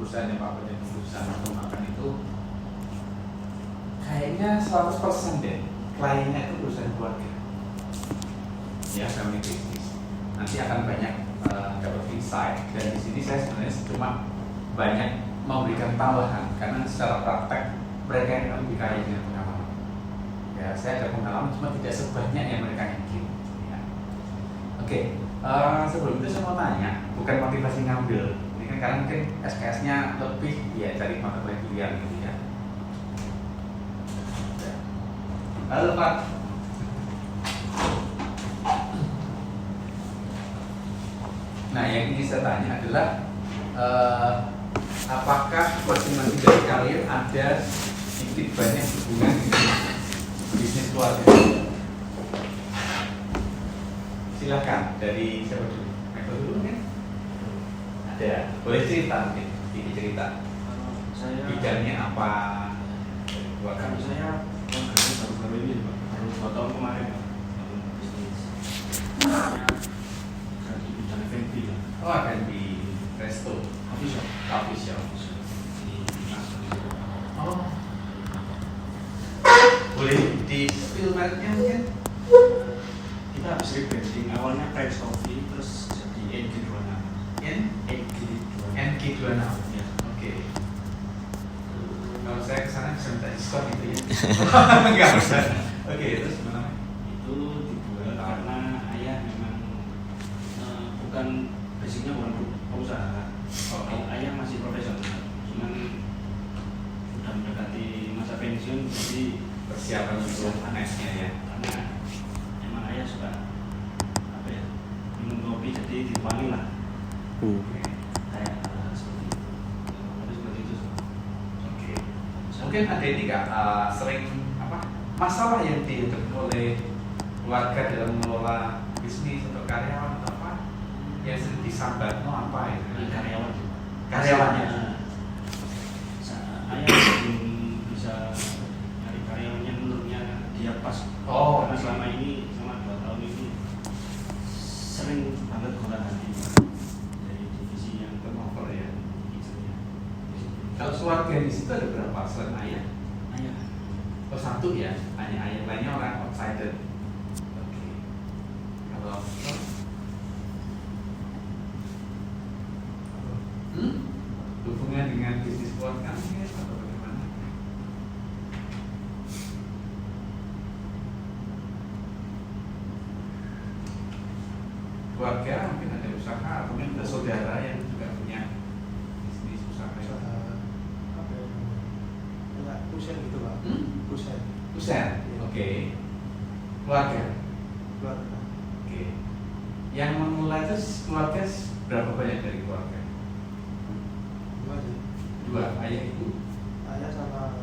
perusahaan yang Pak punya keputusan untuk makan itu kayaknya 100% deh kliennya itu perusahaan keluarga ya, family business. Nanti akan banyak dapat insight, dan di sini saya sebenarnya cuma banyak memberikan tambahan karena secara praktek mereka yang lebih kaya dengan pengalaman. Ya, saya ada pengalaman cuma tidak sebanyak yang mereka yakin. Ya. Oke, sebelum itu saya mau tanya, bukan motivasi ngambil. Ini kan karena mungkin SKS-nya lebih ya cari mata kuliah gitu ya. Halo Pak. Nah, yang ingin saya tanya adalah apakah masing-masing dari kalian ada sedikit banyak hubungan dengan bisnis keluarga? Silakan, dari siapa dulu? Michael dulu kan? Ada, boleh cerita mungkin, sedikit cerita. Saya bidangnya apa? Kalau saya baru-baru ini Pak, baru 2 tahun kemarin Pak, bisnis. Saya di bidang F&B lah. Oh, akan di resto, Coffee shop. Di Oh, boleh di spill mereknya mungkin? kita habis rebranding, awalnya French Coffee, terus jadi NG26. NG26. Ya. Oke. Kalau saya kesana bisa minta diskon gitu ya? Enggak usah. Oke, terus gimana? Itu dibuat karena ayah memang bukan basicnya bukan pengusaha. Ayah masih profesional, cuman sudah mendekati masa pensiun, jadi Persiapan untuk anaknya ya. karena emang ayah suka minum kopi, jadi dipanggil lah kayak seperti itu. Tapi seperti itu. Oke. Mungkin ada ini nggak sering masalah yang dihadapi oleh keluarga dalam mengelola bisnis atau karyawan atau apa yang sering disambat apa itu? Karyawannya. Ayah belum bisa nyari karyawannya menurutnya dia pas. Oh, karena selama ini, selama 2 tahun ini sering banget goda hati dari divisi yang turnover ya. izinnya. Kalau keluarga di situ ada berapa selain ayah? Ayah Oh, satu ya, hanya ayah, lainnya orang outsider. Oke. Kalau hubungan dengan bisnis keluarga mungkin atau bagaimana? Keluarga mungkin ada usaha atau mungkin ada saudara yang juga punya bisnis usaha. Apa ya? Kayak kusen gitu Pak. Kusen. Kusen, oke. Keluarga, Keluarga. oke. Yang memulai itu keluarga berapa banyak dari keluarga? 2 sih. 2, ayah ibu. Ayah sama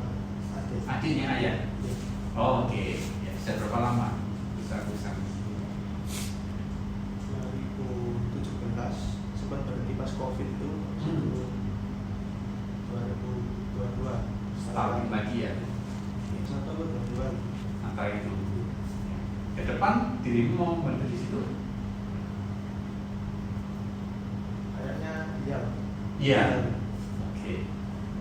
adik. Adiknya ayah. Iya. Oh, oke. Ya, sudah berapa lama usaha-usaha? 2017 sempat berhenti pas COVID itu. 2022. Setahun lagi ya. 1 atau 2 bulan. Antara itu. Ke depan dirimu mau membantu di situ? Kayaknya iya Pak. Iya. Oke.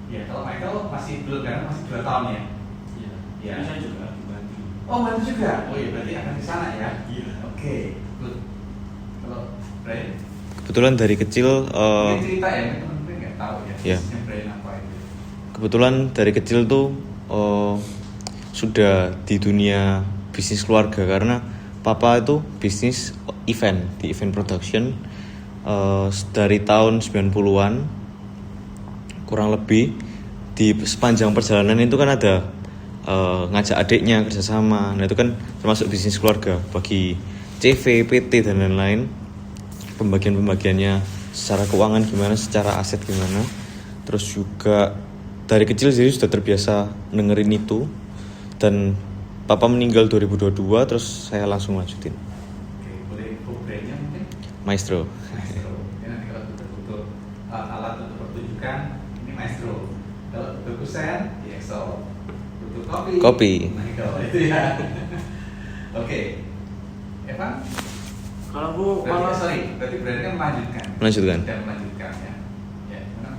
Ya, kalau Michael masih belum kan, masih 2 tahun ya. Iya. Iya. Tapi saya juga dibantu. Oh, bantu juga. Oh iya, berarti akan di sana ya. Iya. Oke, good. Kalau Brian, Kebetulan dari kecil mungkin cerita ya, teman-teman nggak tahu ya. Iya. Bisnisnya Brian apa itu? kebetulan dari kecil tuh sudah di dunia bisnis keluarga karena papa itu bisnis event di event production dari tahun 90-an kurang lebih. Di sepanjang perjalanan itu kan ada ngajak adiknya kerjasama. Nah itu kan termasuk bisnis keluarga bagi CV, PT dan lain-lain. Pembagian-pembagiannya secara keuangan gimana, secara aset gimana. Terus juga dari kecil jadi sudah terbiasa dengerin itu. Dan papa meninggal 2022, terus saya langsung lanjutin. Oke, boleh brandnya mungkin? Maestro. Maestro. Ya, nanti kalau butuh alat untuk pertunjukan, ini Maestro. Kalau butuh kusen, di Excel. Butuh kopi. Michael, itu ya. Oke. Evan? Kalau Berarti brandnya melanjutkan. Melanjutkan. Sudah melanjutkan ya. Ya, gimana?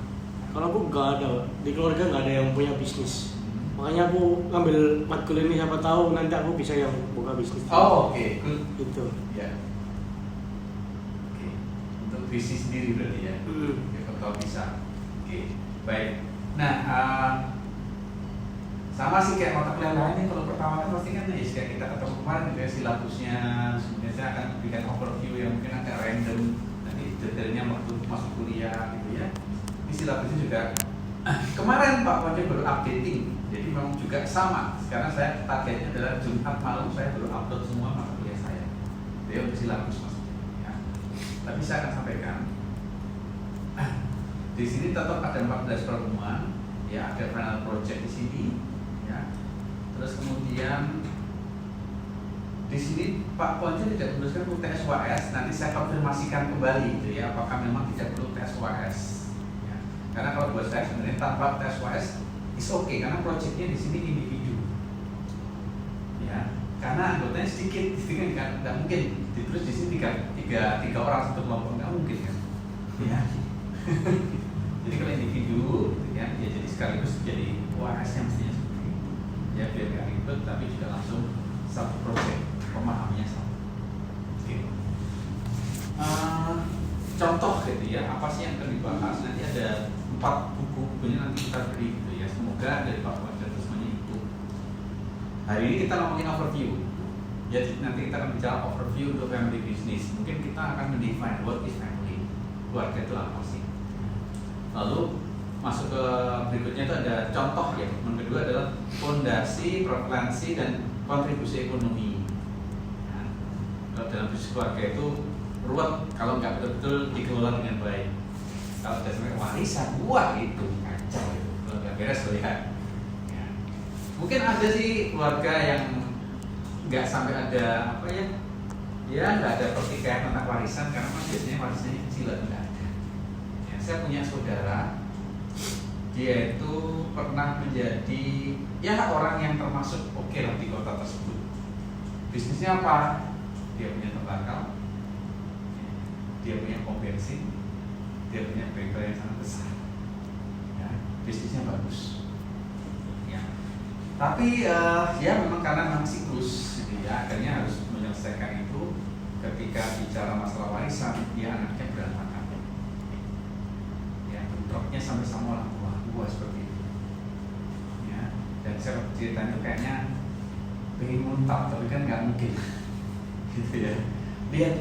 Kalau aku nggak ada, di keluarga nggak ada yang punya bisnis. Makanya aku ngambil matkul ini, siapa tahu nanti aku bisa yang buka bisnis. Oh, oke, good. Gitu. Ya. Oke. Untuk visi sendiri berarti ya. Kalau bisa. Oke, baik. Nah, sama sih kayak mata kuliah lainnya. Kalau pertama kan pasti kan ya kayak kita ketemu kemarin gitu ya, silabusnya. Sebenarnya saya akan berikan overview yang mungkin agak random. Nanti detailnya waktu masuk kuliah gitu ya. Ini silabusnya juga kemarin Pak Ponco baru updating, jadi memang juga sama. Sekarang saya targetnya adalah Jumat malam saya baru upload semua mata kuliah saya. Jadi untuk silabus maksudnya. Ya. Tapi saya akan sampaikan. Di sini tetap ada 14 pertemuan, ya ada final project di sini, ya. Terus kemudian di sini Pak Ponco tidak menuliskan perlu TSWS. Nanti saya konfirmasikan kembali, gitu ya, apakah memang tidak perlu TSWS. Karena kalau buat saya sebenarnya tanpa TSWS is okay, karena proyeknya di sini individu, ya. Karena anggotanya sedikit kan, nggak mungkin. Terus di sini tiga orang satu kelompok nggak mungkin kan, ya. Jadi kalau individu, gitu kan, ya jadi sekaligus jadi OAS-nya mestinya seperti itu, ya biar nggak ribet, tapi juga langsung satu proyek pemahamannya sama. Oke. Contoh gitu ya, apa sih yang akan dibahas? Nanti ada 4 bukunya nanti kita beri gitu ya. Semoga dari Pak Ponco semuanya itu. Hari ini kita ngomongin overview. Ya nanti kita akan bicara overview untuk family business. Mungkin kita akan mendefine what is family. Keluarga itu apa sih? Lalu masuk ke berikutnya itu ada contoh ya. Yang kedua adalah fondasi, prevalensi dan kontribusi ekonomi. Nah, kalau dalam bisnis keluarga itu ruwet kalau nggak betul-betul dikelola dengan baik. Kalau sudah sampai warisan, wah itu kacau itu. Kalau nggak beres lihat. Ya. Mungkin ada sih keluarga yang nggak sampai ada apa ya, ya nggak ada pertikaian tentang warisan karena kan biasanya warisannya kecil atau nggak ada. Ya, saya punya saudara, dia itu pernah menjadi ya orang yang termasuk oke lah di kota tersebut. Bisnisnya apa? Dia punya tembakau, dia punya pom bensin, dia punya bengkel yang sangat besar, ya, bisnisnya bagus, ya. Tapi ya memang karena memang siklus, gitu ya, akhirnya harus menyelesaikan itu. Ketika bicara masalah warisan, dia anaknya berantakan, ya, bentroknya sampai sama orang tua seperti itu, ya. Dan saya ceritanya kayaknya pengen muntah, tapi kan nggak mungkin, gitu ya. Lihat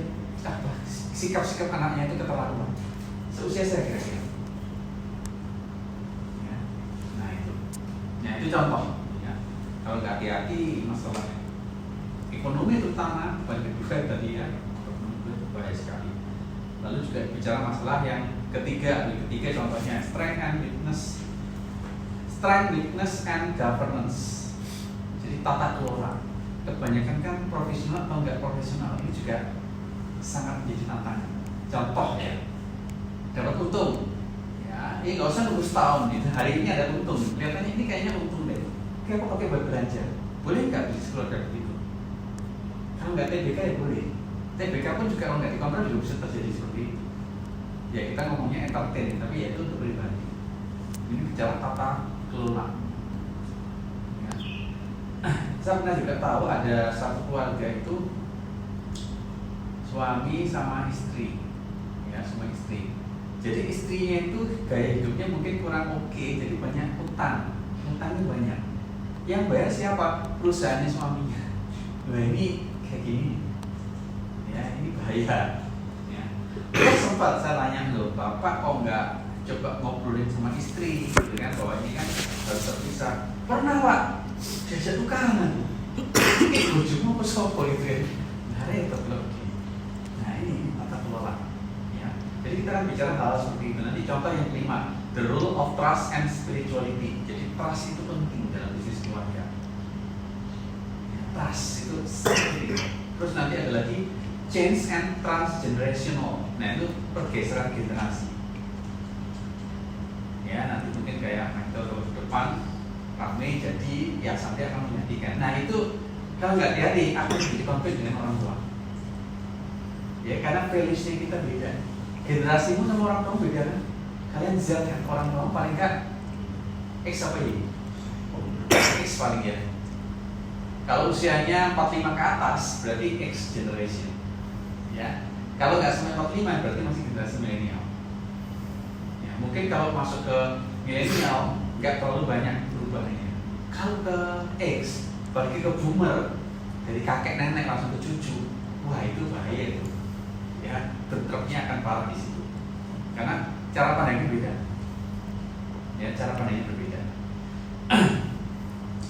apa sikap-sikap anaknya itu keterlaluan seusia saya kira-kira, ya. Nah itu contoh ya. Kalau nggak hati-hati masalah ekonomi terutama bagi kedua tadi ya, ekonomi itu bahaya sekali. Lalu juga bicara masalah yang ketiga contohnya strength, weakness and governance. Jadi tata kelola. Kebanyakan kan profesional atau nggak profesional ini juga sangat menjadi tantangan. Contoh ya, dapat untung, ya, ini nggak usah nunggu setahun gitu. Hari ini ada untung, kelihatannya ini kayaknya untung deh. Kayak apa pakai buat belanja? Boleh nggak bisnis keluarga begitu? Kalau nggak TBK ya boleh. TBK pun juga kalau nggak dikontrak juga bisa terjadi seperti itu. Ya kita ngomongnya entertain, tapi ya itu untuk pribadi. Ini bicara tata kelola. Ya. Saya pernah juga tahu ada satu keluarga itu suami sama istri, ya semua istri. Jadi istrinya itu gaya hidupnya mungkin kurang oke, jadi banyak utangnya banyak. Yang bayar siapa? Perusahaannya suaminya. Nah ini kayak gini, ya ini bahaya. Ya. Terus sempat saya tanya loh, bapak kok nggak coba ngobrolin sama istri, gitu kan? Bahwa ini kan harus terpisah. Pernah pak, jajak tukaran. Ujungnya mau sopo gitu ya. Nah repot loh. Ini tata kelola, ya. Jadi kita akan bicara hal seperti itu. Nanti contoh yang kelima, the role of trust and spirituality. Jadi trust itu penting dalam bisnis keluarga. Ya, trust itu penting. Terus nanti ada lagi change and transgenerational. Nah itu pergeseran generasi. Ya nanti mungkin kayak metode depan rame jadi ya sampai akan menyedihkan. Nah itu kalau nggak hati-hati akan jadi konflik dengan orang tua. Ya karena values-nya kita beda. Generasimu sama orang tua beda kan? Kalian Z kan, orang tua paling nggak X apa Y? X paling ya. Kalau usianya 45 ke atas berarti X generation. Ya. Kalau nggak sampai 45 berarti masih generasi milenial. Ya, mungkin kalau masuk ke milenial nggak terlalu banyak perubahannya. Kalau ke X, balik ke boomer, dari kakek nenek langsung ke cucu, wah itu bahaya itu. Ya, bentroknya akan parah di situ. Karena cara pandangnya beda. Ya, cara pandangnya berbeda.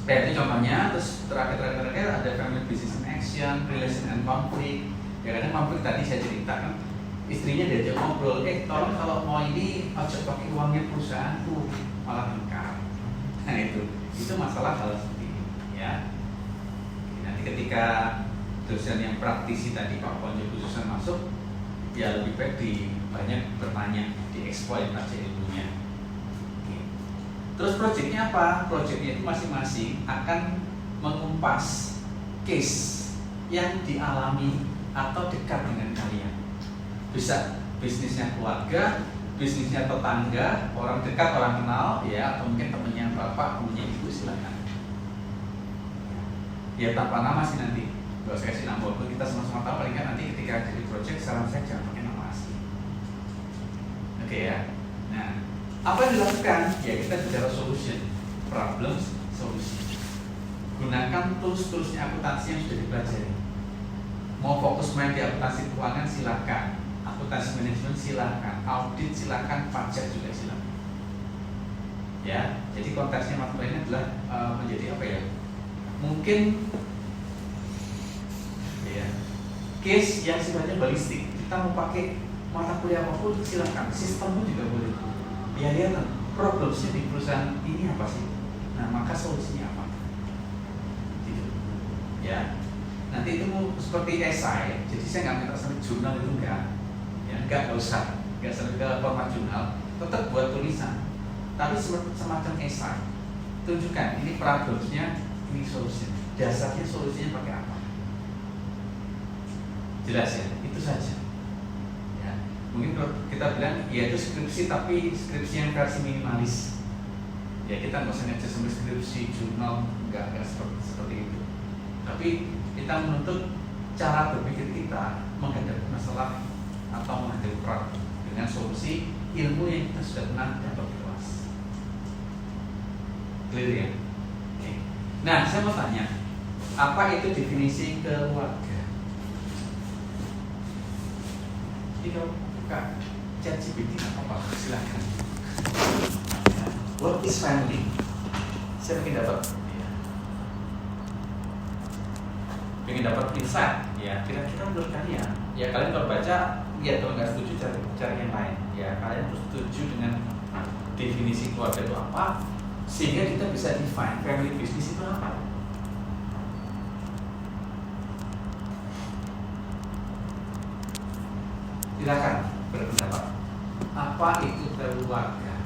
Kayak itu contohnya, terus terakhir ada family business in action, relation and conflict. Ya karena konflik tadi saya ceritakan, istrinya diajak ngobrol, tolong kalau mau ini aja pakai uangnya perusahaanku, malah engkar. Nah itu masalah hal seperti ini, ya. Nanti ketika dosen yang praktisi tadi Pak Ponjo khususnya masuk, ya lebih baik banyak bertanya, dieksploitasi ilmunya. Terus proyeknya apa? Proyeknya itu masing-masing akan mengumpas case yang dialami atau dekat dengan kalian. Bisa bisnisnya keluarga, bisnisnya tetangga, orang dekat, orang kenal, ya, atau mungkin temennya bapak, temennya ibu, silakan. Ya tanpa nama sih nanti. Gak usah kasih nama, walaupun kita sama-sama tahu paling kan nanti ketika jadi project, saran saya jangan pakai nama asli. Oke ya. Nah, apa yang dilakukan? Ya kita bicara solution, problems, solution. Gunakan tools-toolsnya akuntansi yang sudah dipelajari. Mau fokus main di akuntansi keuangan silakan, akuntansi manajemen silakan, audit silakan, pajak juga silakan. Ya, jadi konteksnya mata kuliah ini adalah menjadi apa ya? Mungkin ya, case yang sifatnya balistik. Kita mau pakai mata kuliah apapun silakan, sistem pun juga boleh. Ya lihat problemnya di perusahaan ini apa sih? Nah maka solusinya apa? Gitu. Ya. Nanti itu mau seperti esai, jadi saya nggak minta sampai jurnal itu enggak, ya nggak usah, nggak sampai ke format jurnal, tetap buat tulisan, tapi semacam esai, tunjukkan ini problemnya, ini solusinya, dasarnya solusinya pakai apa, jelas ya, itu saja. Ya, mungkin kalau kita bilang ya itu skripsi tapi skripsi yang versi minimalis, ya kita nggak usah ngecek sampai skripsi jurnal, nggak seperti itu, tapi kita menuntut cara berpikir kita menghadapi masalah atau menghadapi problem dengan solusi ilmu yang kita sudah pernah dapat luas. Clear ya? Oke. Nah, saya mau tanya, apa itu definisi keluarga? Jadi kalau buka ChatGPT apa? Silakan. What is family? Saya mungkin dapat. Pengen dapat insight, ya kira-kira menurut kalian, ya kalian kalau baca, ya kalau nggak setuju cari yang lain, ya kalian harus setuju dengan definisi keluarga itu apa, sehingga kita bisa define family business itu apa. Silakan berpendapat, apa itu keluarga?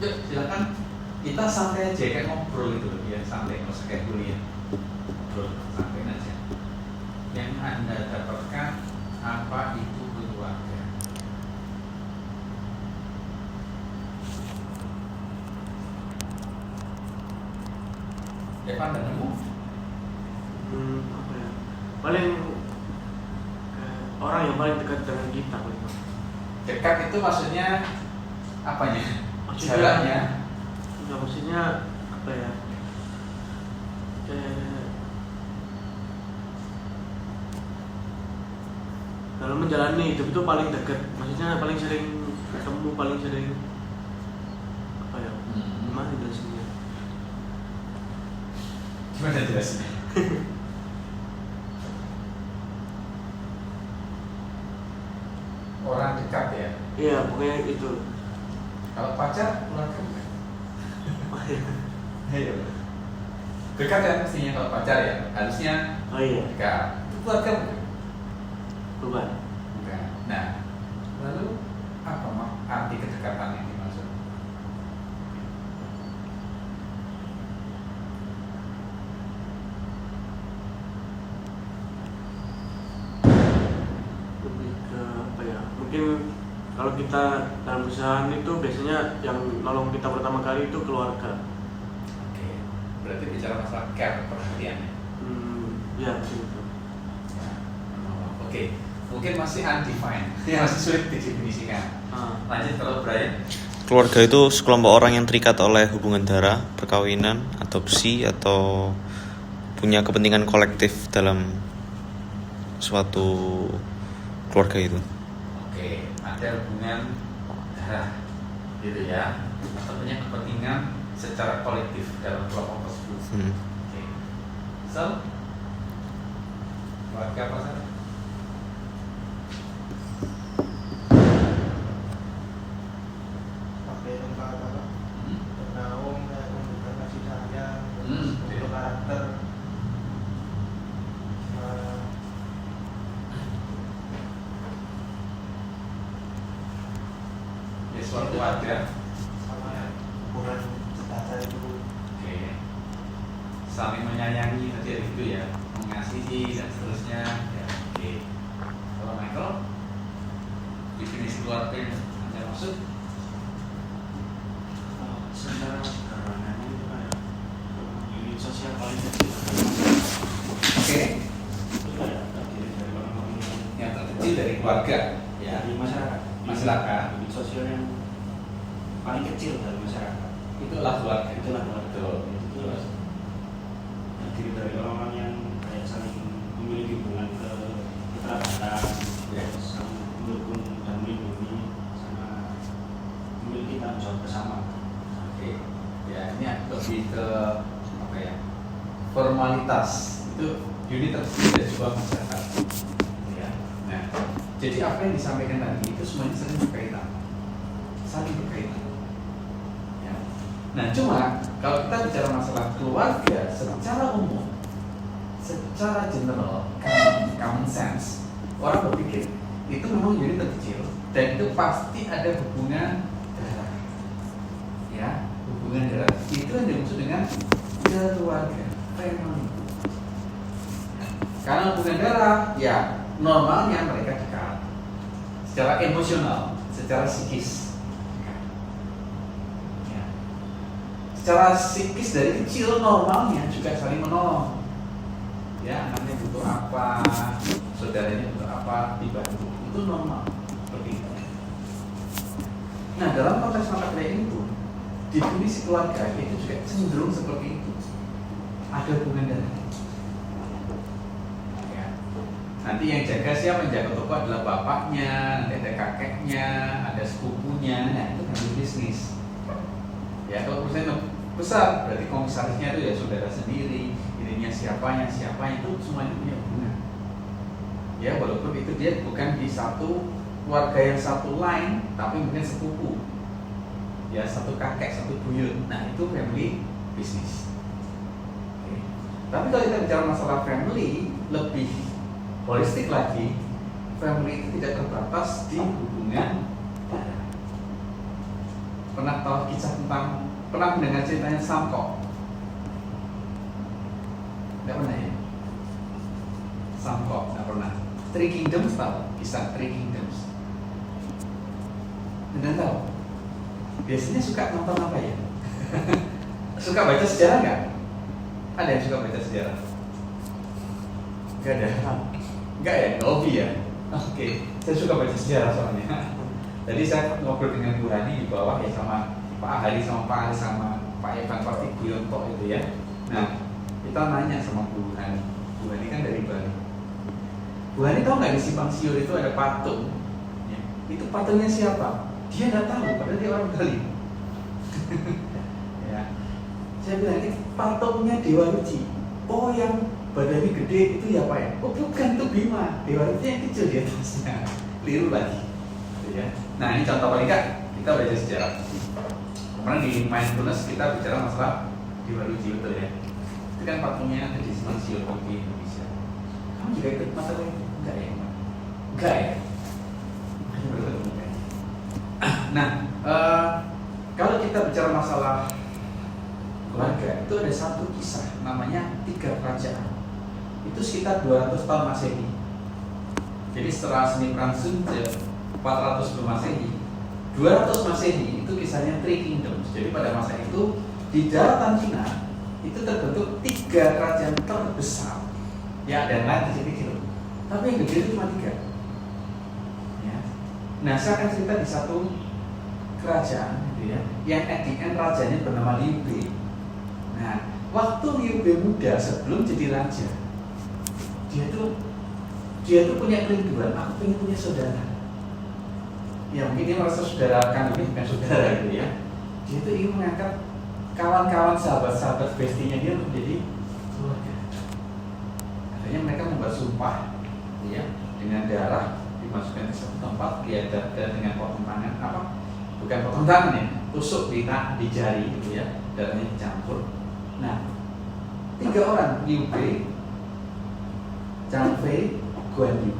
Silakan kita santai aja kayak ngobrol gitu loh, ya santai, nggak usah kayak kuliah, ngobrol santai aja. Yang Anda dapatkan apa itu keluarga? Evan dan nemu? Apa ya? Paling orang yang paling dekat dengan kita paling. Dekat itu maksudnya apanya? Jalannya? Enggak, maksudnya apa ya? Dalam menjalani hidup itu paling dekat, maksudnya paling sering ketemu, paling sering apa ya? Gimana jelasinnya? Gimana jelasinnya? Orang dekat ya. Iya, pokoknya itu. Kalau pacar keluarga bukan? Ayo. Dekat ya mestinya kalau pacar ya, harusnya Oh iya, dekat. Itu keluarga bukan? bukan. Bukan. Nah, lalu apa arti kedekatan yang dimaksud? Lebih ke apa ya? Mungkin kalau kita dalam perusahaan itu biasanya yang nolong kita pertama kali itu keluarga. Oke. Berarti bicara masalah care, perhatian. Ya begitu. Oke. Mungkin masih undefined, masih sulit didefinisikan. Lanjut kalau Brian. Keluarga itu sekelompok orang yang terikat oleh hubungan darah, perkawinan, adopsi, atau punya kepentingan kolektif dalam suatu keluarga itu. Oke, ada hubungan darah, gitu ya, atau punya kepentingan secara kolektif dalam kelompok tersebut. Oke, so keluarga apa saja? Pakai tempat apa? Bernaung, memberikan kasih sayang, untuk karakter. Ya suatu keluarga. Sama hubungan sedara itu. Oke, saling menyayangi tadi ada itu ya, mengasihi dan seterusnya. Ya, oke. Kalau Michael, definisi keluarga yang Anda maksud? Secara sederhananya itu kayak unit sosial paling kecil. Oke, Itu kayak terdiri dari orang-orang yang terkecil dari keluarga, ya, dari masyarakat. masyarakat. Unit sosial yang paling kecil dari masyarakat. Itulah keluarga. Itulah keluarga. Betul. Itu terdiri dari orang-orang yang kayak saling memiliki hubungan kekerabatan, Ya. saling mendukung dan melindungi, sama memiliki tanggung jawab bersama. Oke, ya ini lebih ke apa ya? Formalitas itu unit terkecil dari sebuah masyarakat. Ya. Nah, jadi apa yang disampaikan tadi itu semuanya saling berkaitan, Ya. Nah, cuma kalau kita bicara masalah keluarga secara umum, secara general, common sense, orang berpikir itu memang unit terkecil dan itu pasti ada hubungan darah. Ya, hubungan darah itu yang dimaksud dengan keluarga, family. Karena hubungan darah, ya normalnya mereka dekat secara emosional, secara psikis. Ya. Secara psikis dari kecil normalnya juga saling menolong. Ya, anaknya butuh apa, saudaranya butuh apa, dibantu. Itu normal seperti itu. Nah, dalam konteks mata kuliah ini pun definisi keluarga itu juga cenderung seperti itu. Ada hubungan darah. Ya. Nanti yang jaga siapa? Yang jaga toko adalah bapaknya, nanti ada kakeknya, ada sepupunya. Nah, itu kan bisnis. Ya, kalau perusahaan besar berarti komisarisnya itu ya saudara sendiri, ininya siapanya itu semuanya punya hubungan. Ya, walaupun itu dia bukan di satu keluarga yang satu line, tapi mungkin sepupu. Ya, satu kakek, satu buyut. Nah, itu family business. Oke. Tapi kalau kita bicara masalah family, lebih holistik lagi, family itu tidak terbatas di hubungan darah. Pernah tahu kisah pernah mendengar ceritanya Samkok? Tidak pernah ya? Samkok, tidak pernah. Three Kingdoms tahu? Kisah Three Kingdoms? Tidak tahu? Biasanya suka nonton apa ya? Suka baca sejarah nggak? Ada yang suka baca sejarah? Nggak ada? Nggak ya? Nggak hobi ya? Oke, saya suka baca sejarah soalnya. Jadi saya ngobrol dengan Bu Hani di bawah ya, sama Pak Ahali, sama Pak Ali, sama Pak Evan Parti Buyonto itu ya. Nah, kita nanya sama Bu Hani. Bu Hani kan dari Bali. Bu Hani tahu nggak di Simpang Siur itu ada patung? Ya. Itu patungnya siapa? Dia nggak tahu, padahal dia orang Bali. Ya. Saya bilang ini patungnya Dewa Ruci. Oh, yang badannya gede itu ya Pak ya? Oh bukan, itu Bima. Dewa Ruci yang kecil di atasnya. Keliru lagi. gitu ya. Nah ini contoh paling nggak kita belajar sejarah. Kemarin di mindfulness kita bicara masalah Dewa Ruci, betul ya. Itu kan patungnya ada di Simansiur di Indonesia. Kamu juga ikut mata kuliah? Enggak ya? Enggak ya? Nah, kalau kita bicara masalah keluarga, itu ada satu kisah namanya 3 kerajaan. Itu sekitar 200 tahun Masehi. Jadi setelah seni perang Sun 400 sebelum Masehi, 200 Masehi itu kisahnya 3 Kingdoms. Jadi pada masa itu di daratan Cina itu terbentuk 3 kerajaan terbesar. Ya, dan lain kecil-kecil. Tapi yang gede itu cuma 3. Ya. Nah, saya akan cerita di satu kerajaan, gitu ya, yang at the end rajanya bernama Liu Bei. Nah, waktu Liu Bei muda sebelum jadi raja, dia tuh punya kerinduan, aku pengen punya saudara. Ya mungkin dia merasa saudara kandungnya bukan saudara gitu ya. Dia tuh ingin mengangkat kawan-kawan sahabat-sahabat bestinya dia menjadi keluarga. Akhirnya mereka membuat sumpah, ya, dengan darah dimasukkan ke satu tempat, dia dengan potong tangan bukan potong tangan ya, tusuk di jari gitu ya, darahnya dicampur. Nah, 3 orang, Liu Bei, Zhang Fei, Guan Yu.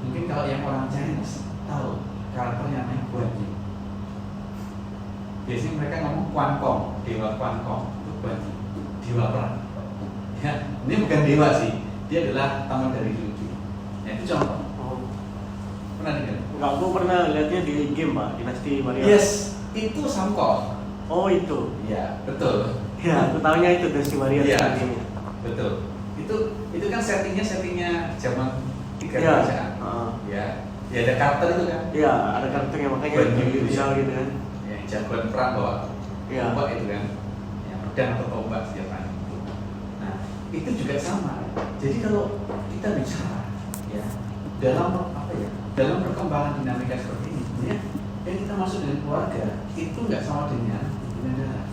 Mungkin kalau yang orang Chinese tahu karakternya namanya Guan Yu. Biasanya mereka ngomong Quan Kong, dewa Quan Kong itu Guan Yu, dewa perang. Ya, ini bukan dewa sih, dia adalah taman dari Liu Bei. Ya, itu contoh. Pernah dengar? Enggak, aku pernah lihatnya di game Pak, Dinasti Warrior. Yes, itu Samko. Oh itu. Iya, betul. Ya, aku tahunya itu Dinasti Warrior. Iya, Game. betul. Itu kan settingnya zaman 3 Iya. kerajaan. Ya, ya ada karakter itu kan. Iya, ada karakternya makanya Guan Yu jadi visual gitu kan. Ya, jagoan perang bawa Iya. tombak itu kan. Ya, pedang atau tombak senjatanya itu. Nah, itu juga sama. Jadi kalau kita bicara, ya, dalam perkembangan dinamika seperti ini, ya, yang kita masuk dengan keluarga itu nggak sama dengan hubungan darah.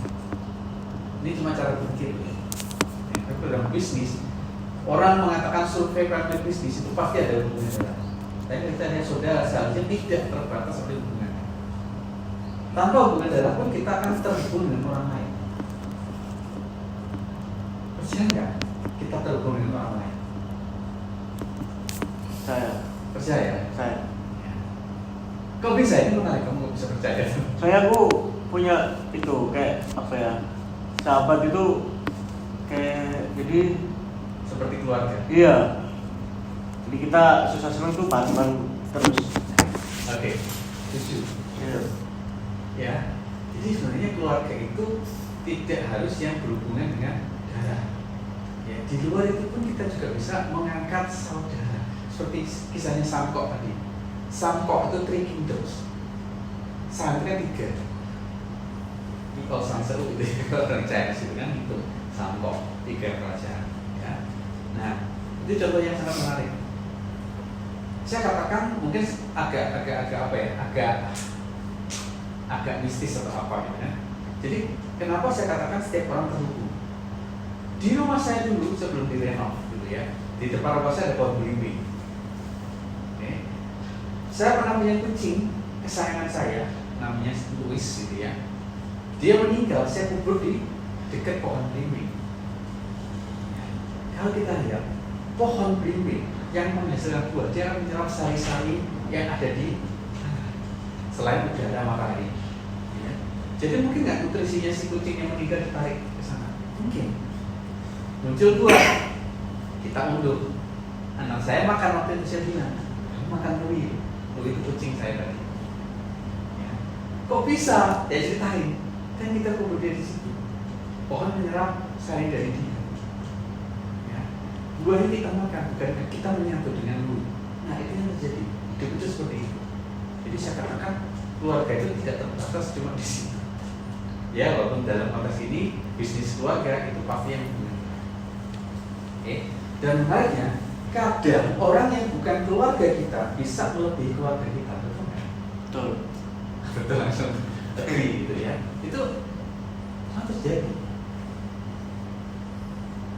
Ini cuma cara berpikir. Ya. Tapi dalam bisnis, orang mengatakan survei praktek bisnis itu pasti ada hubungan darah. Tapi kita lihat saudara seharusnya tidak terbatas oleh hubungan. Tanpa hubungan darah pun kita akan terhubung dengan orang lain. Percaya nggak kita terhubung dengan orang lain? Percaya? Saya. Kok bisa? Ini menarik, kamu kok bisa percaya? Aku punya itu kayak apa ya? Sahabat itu kayak jadi Seperti keluarga. iya. Jadi kita susah senang tuh bareng terus. Oke, setuju. Iya. Ya, jadi sebenarnya keluarga itu tidak harus yang berhubungan dengan darah. Ya, di luar itu pun kita juga bisa mengangkat saudara. Seperti kisahnya Samko tadi. Samko itu 3 kingdoms. Santrinya 3. Ini kalau Sanseru itu kalau orang Chinese itu kan itu Samko 3 kerajaan. Ya. Nah, itu contoh yang sangat menarik. Saya katakan mungkin agak apa ya? Agak mistis atau apa gitu kan. Jadi kenapa saya katakan setiap orang terhubung? Di rumah saya dulu sebelum direnov gitu ya, di depan rumah saya ada pohon belimbing. Okay. Saya pernah punya kucing kesayangan saya, namanya Louis gitu ya. Dia meninggal, saya kubur di dekat pohon belimbing. Kalau kita lihat pohon belimbing yang menghasilkan buah, dia akan menyerap sari-sari yang ada di selain udara matahari. Ya. Jadi mungkin nggak nutrisinya si kucing yang meninggal ditarik ke sana? Mungkin. Muncul buah, kita undur. Anak saya makan waktu itu saya bilang, makan Louis itu kucing saya tadi. Ya. Kok bisa? Ya ceritain. Kan kita kubur dia di situ. Pohon menyerap sari dari dia. Ya. Buah ini kita makan, bukan kita menyatu dengan Louis. Nah itu yang terjadi. Hidup itu seperti itu. Jadi saya katakan keluarga itu tidak terbatas cuma di situ. Ya walaupun dalam konteks ini bisnis keluarga itu pasti yang benar. Dan menariknya, kadang orang yang bukan keluarga kita bisa melebihi keluarga kita, betul nggak? Betul. Betul, langsung agree gitu ya. Itu sangat terjadi.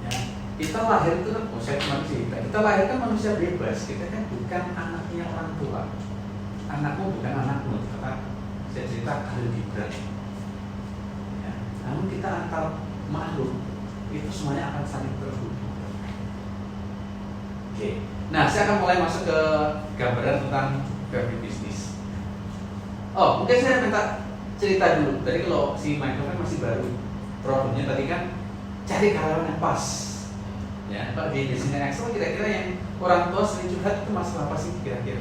Ya, kita lahir itu kan, saya cuma cerita, kita lahir kan manusia bebas, kita kan bukan anaknya orang tua. anakmu bukan anakmu, kata saya cerita Khalil Gibran. Ya. Namun kita antar makhluk itu semuanya akan saling terhubung. Oke. Nah, saya akan mulai masuk ke gambaran tentang family business. Oh, mungkin saya minta cerita dulu. Tadi kalau si Michael kan masih baru, problemnya tadi kan cari karyawan yang pas. Ya, Pak di Business Excel kira-kira yang orang tua sering curhat itu masalah apa sih kira-kira?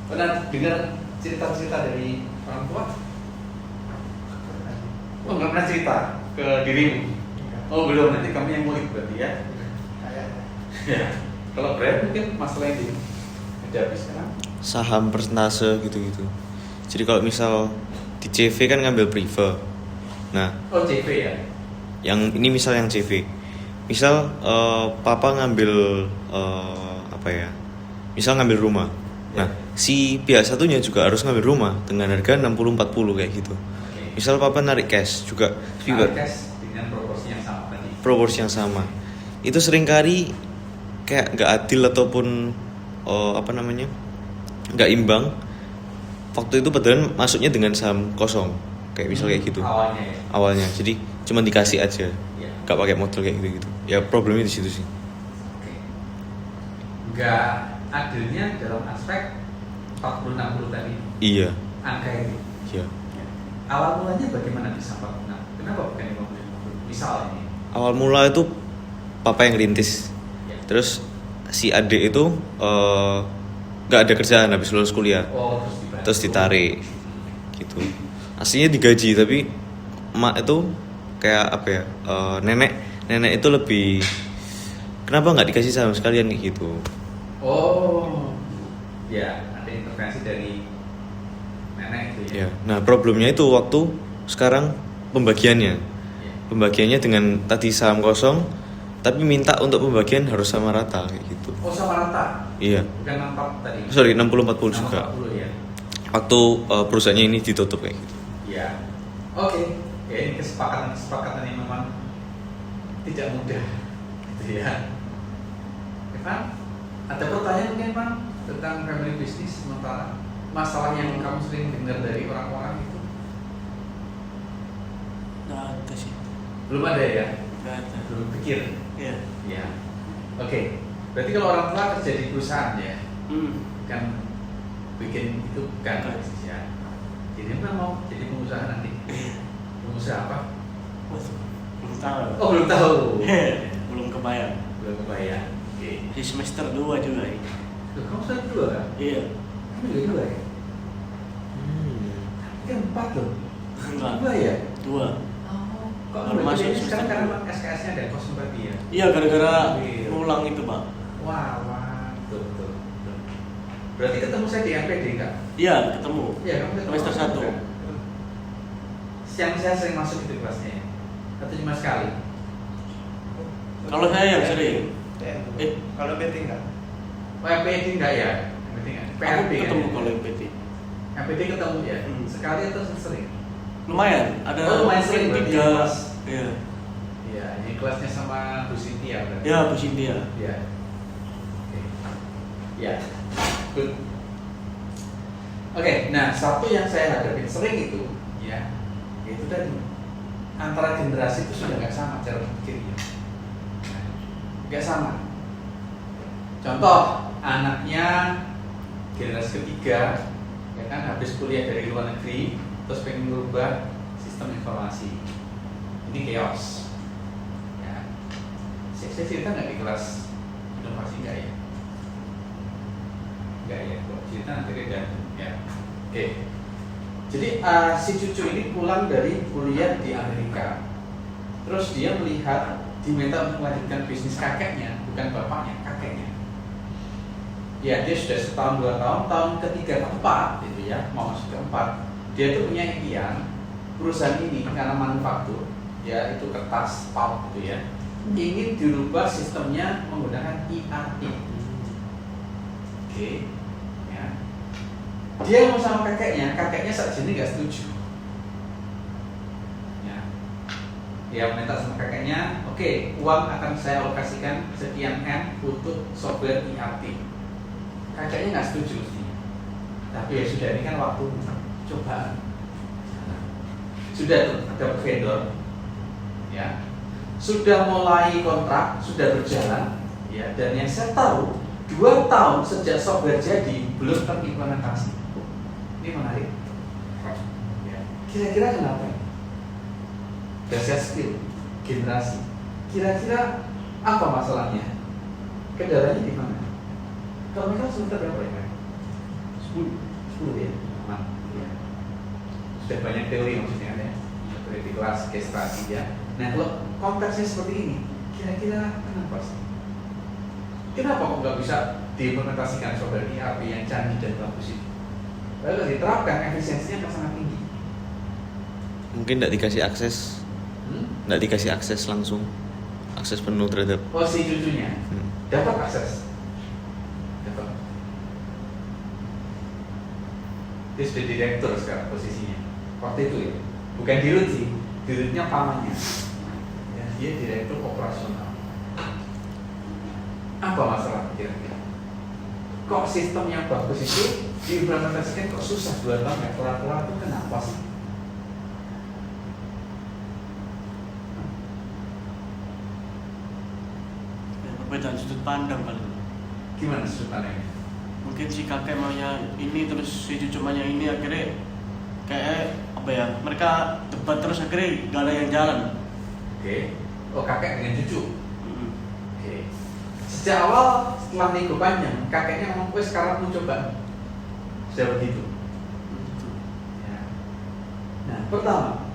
Pernah dengar cerita-cerita dari orang tua? Oh, nggak pernah cerita ke dirimu? Oh, belum. Nanti kamu yang mulik berarti ya? Kayaknya. Ya. Kalau Brian mungkin masalah ini hadapi sekarang. Saham persentase gitu-gitu. Jadi kalau misal di CV kan ngambil prefer. Nah, Oh, CV ya? yang ini misal yang CV. Misal papa ngambil apa ya? Misal ngambil rumah. Nah, si pihak satunya juga harus ngambil rumah dengan harga 60-40 kayak gitu. Oke. Misal papa narik cash juga Tes dengan proporsi yang sama tadi. proporsi yang sama. Itu seringkali kayak nggak adil ataupun apa namanya? Nggak imbang. Waktu itu padahal masuknya dengan saham kosong. Kayak misal kayak gitu. Awalnya ya. Awalnya. Jadi cuma dikasih aja. Ya. Nggak pakai modal kayak gitu-gitu. Ya problemnya di situ sih. Oke. Nggak adilnya dalam aspek 40-60 tadi. Iya. Angka itu. Iya. Ya. Awal mulanya bagaimana bisa 40? Kenapa bukan 50? Misal ini. Awal mula itu papa yang rintis. Ya. Terus si adik itu nggak ada kerjaan habis lulus kuliah. Oh, Terus ditarik gitu. Aslinya digaji tapi emak itu kayak apa ya? Nenek itu lebih kenapa nggak dikasih saham sekalian gitu. Oh. Ya, ada intervensi dari nenek itu ya. Ya. Nah, problemnya itu waktu sekarang pembagiannya. Ya. Pembagiannya dengan tadi saham kosong tapi minta untuk pembagian harus sama rata kayak gitu. Oh, sama rata. Iya. Bukan 64 tadi. Sorry, 60-40 juga. 60 ya. Waktu perusahaannya ini ditutup kayak gitu. Ya. Oke. Ya, ini kesepakatan yang memang tidak mudah. Gitu ya. Evan, ada pertanyaan mungkin Pak tentang family business sementara masalah yang kamu sering dengar dari orang-orang itu? Nggak ada sih. Belum ada ya? Nggak ada. Belum pikir. Iya. Ya. Oke. Berarti kalau orang tua kerja di perusahaan ya, kan bikin itu bukan bisnis ya. Jadi memang mau jadi pengusaha nanti. Pengusaha apa? Belum tahu. Oh, belum tahu. Belum kebayang. Belum kebayang. Oke. Di semester 2 juga ini. Loh, kamu sudah dua kan? Iya. Kamu juga dua ya? Kan 4 loh. Enggak. Dua ya? 2. Oh, kok Baru kamu masuk masuk sekarang semester karena SKS-nya ada kosong berarti ya? Iya, gara-gara Iya. ngulang itu, Pak. Wah, betul. Berarti ketemu saya di MPD enggak? Iya, ketemu. Iya, kamu ketemu Semester aku 1. juga. Siang saya sering masuk itu kelasnya ya? Atau cuma sekali? Kalau saya yang sering. Kalau PT enggak? Oh, MPD enggak ya? MPD enggak? Aku PRP ketemu kan? kalau PT. MPD ketemu ya? Hmm. Sekali atau sering? Lumayan, ada Oh, lumayan sering mungkin berarti 3. kelas. Iya. Iya, ini kelasnya sama Bu Cynthia berarti? Ya, Bu Cynthia. Ya. Oke. Ya. Good. Oke, nah satu yang saya hadapin sering itu, ya, itu tadi antara generasi itu sudah nggak sama cara berpikirnya, nggak sama. Contoh, anaknya generasi ketiga, ya kan, habis kuliah dari luar negeri, terus pengen merubah sistem informasi. Ini chaos. Ya. Saya cerita nggak di kelas inovasi nggak ya? Nggak ya, kok cerita nanti beda. Ya. Oke. Jadi si cucu ini pulang dari kuliah di Amerika, terus dia melihat diminta untuk melanjutkan bisnis kakeknya, bukan bapaknya, kakeknya. Ya, dia sudah setahun 2 tahun, tahun ketiga keempat, gitu ya, mau masuk keempat. Dia tuh punya impian perusahaan ini karena manufaktur, ya itu kertas, pulp gitu ya, ingin dirubah sistemnya menggunakan ERP. Oke, ya. Dia mau sama kakeknya saat ini nggak setuju. Ya. dia minta sama kakeknya, oke, uang akan saya alokasikan sekian M untuk software ERP. Kakeknya nggak setuju mestinya. Tapi ya sudah, ini kan waktu cobaan. Sudah tuh ada vendor, ya, sudah mulai kontrak, sudah berjalan, ya, dan yang saya tahu 2 tahun sejak software jadi belum terimplementasi. Ini menarik. Ya. Kira-kira kenapa? Dasar skill, generasi. Kira-kira apa masalahnya? Kendalanya di mana? Kalau mereka semester berapa ya? 10 ya, aman. Ya. Sudah banyak teori maksudnya ya, teori di kelas, case study ya. Nah kalau konteksnya seperti ini, kira-kira kenapa sih? Kenapa kok nggak bisa diimplementasikan software ERP yang canggih dan bagus itu? Lalu diterapkan efisiensinya akan sangat tinggi. Mungkin tidak dikasih akses, tidak dikasih akses langsung, akses penuh terhadap. Oh si cucunya dapat akses, dapat. Dia sudah direktur sekarang posisinya. Waktu itu ya, bukan dirut sih, dirutnya pamannya. Ya, dia direktur operasional. Apa masalah kira-kira? Kok sistem yang bagus itu diimplementasikan kok susah 2 tahun ya kelar-kelar itu kenapa sih? Perbedaan sudut pandang kali. Gimana sudut pandangnya? Mungkin si kakek maunya ini terus si cucu maunya ini, akhirnya kayak apa ya, mereka debat terus akhirnya gak ada yang jalan. Oke. Oh kakek dengan cucu. Oke. Sejak awal setelah nego panjang, kakeknya ngomong, "Wes sekarang mau coba." Sudah begitu. Ya. Nah, pertama,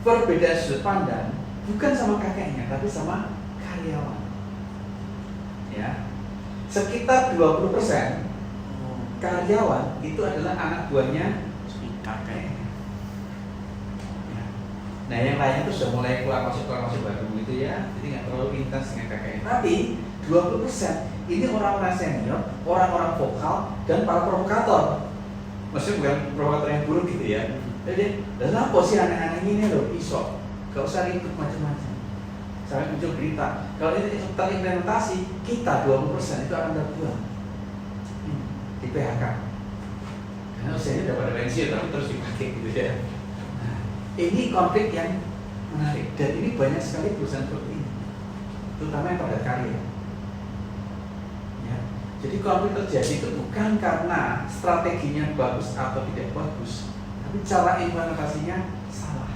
perbedaan sudut pandang bukan sama kakeknya, tapi sama karyawan. Ya. Sekitar 20% karyawan itu adalah anak buahnya Si kakek. ya. Nah yang lainnya tuh sudah mulai keluar masuk baru gitu ya, jadi nggak terlalu intens dengan kakeknya. Tapi 20% ini orang-orang senior, orang-orang vokal dan para provokator. Maksudnya bukan provokator yang buruk gitu ya. Jadi, dan apa sih aneh-aneh ini loh, iso, gak usah ribut macam-macam. Sampai muncul berita, kalau ini terimplementasi, kita 20% itu akan terbuang di PHK. Karena usianya udah pada pensiun, tapi terus dipakai gitu ya. Nah, ini konflik yang menarik, dan ini banyak sekali perusahaan seperti ini, terutama yang padat karya. Ya. Jadi konflik terjadi itu bukan karena strateginya bagus atau tidak bagus, tapi cara implementasinya salah.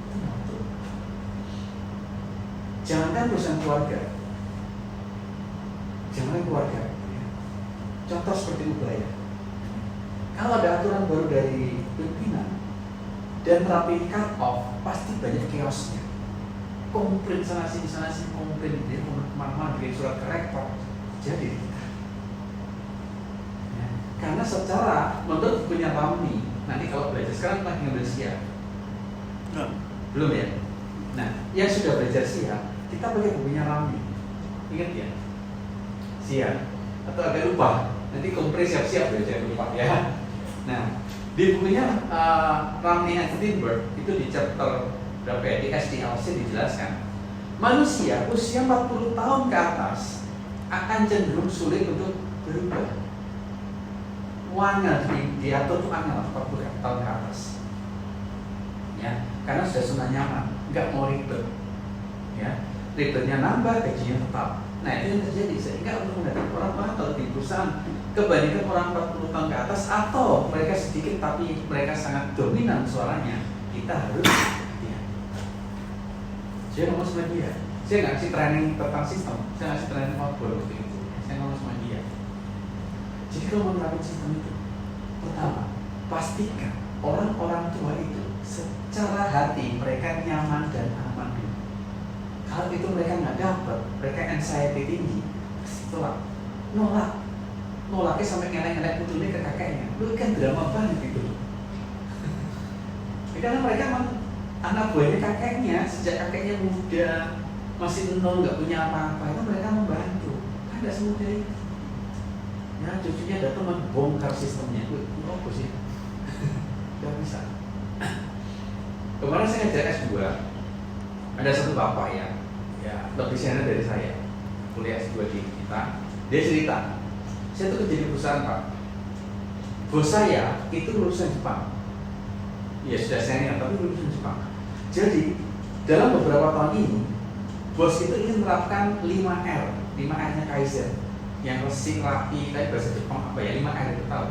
Itu betul. Jangankan perusahaan keluarga, jangan keluarga. Contoh seperti Ubaya. Kalau ada aturan baru dari pimpinan dan rapi cut off, pasti banyak chaosnya. Komplain sana sini komplain, dia kemana-mana bikin surat ke rektor. Jadi ya, karena secara menurut punya Ramli, nanti kalau belajar sekarang lagi ngambil siap. Belum ya? Nah, yang sudah belajar siap, kita pakai bukunya Ramli. Ingat ya? Siap atau agak lupa, nanti kompres siap-siap belajar lupa ya. Nah, di bukunya Ramli and Steinberg itu di chapter berapa ya, di SDLC dijelaskan manusia usia 40 tahun ke atas akan cenderung sulit untuk berubah. Wangel diatur tuh angel 40 tahun ke atas ya, karena sudah senang nyaman, nggak mau ribet ya, ribetnya nambah, gajinya tetap. Nah itu yang terjadi, sehingga untuk mendapat orang bakal di perusahaan kebanyakan orang 40 tahun ke atas atau mereka sedikit tapi mereka sangat dominan suaranya, kita harus ya. Saya ngomong sama dia, saya nggak kasih training tentang sistem, saya ngasih training outbound waktu itu, saya ngomong sama dia. Jadi kalau menerapkan sistem itu, pertama pastikan orang-orang tua itu secara hati mereka nyaman dan aman dulu. Kalau itu mereka nggak dapat, mereka anxiety tinggi, setelah nolaknya sampai ngelek-ngelek putulnya ke kakeknya, lu kan drama banget gitu. Karena mereka anak buahnya kakeknya, sejak kakeknya muda, masih nol, nggak punya apa-apa, itu mereka membantu, kan nggak semudah itu. Ya cucunya datang membongkar sistemnya, apa sih? Gak bisa. Kemarin saya ngajar S2 Ada satu bapak ya lebih senior dari saya, kuliah S2 di kita. Dia cerita, saya tuh kerja di perusahaan Pak, bos saya itu lulusan Jepang. Ya sudah senior tapi lulusan Jepang. Jadi dalam beberapa tahun ini bos itu ingin menerapkan 5R. 5R-nya Kaizen, yang resik, rapi, tapi bahasa Jepang apa ya? 5R itu tahu?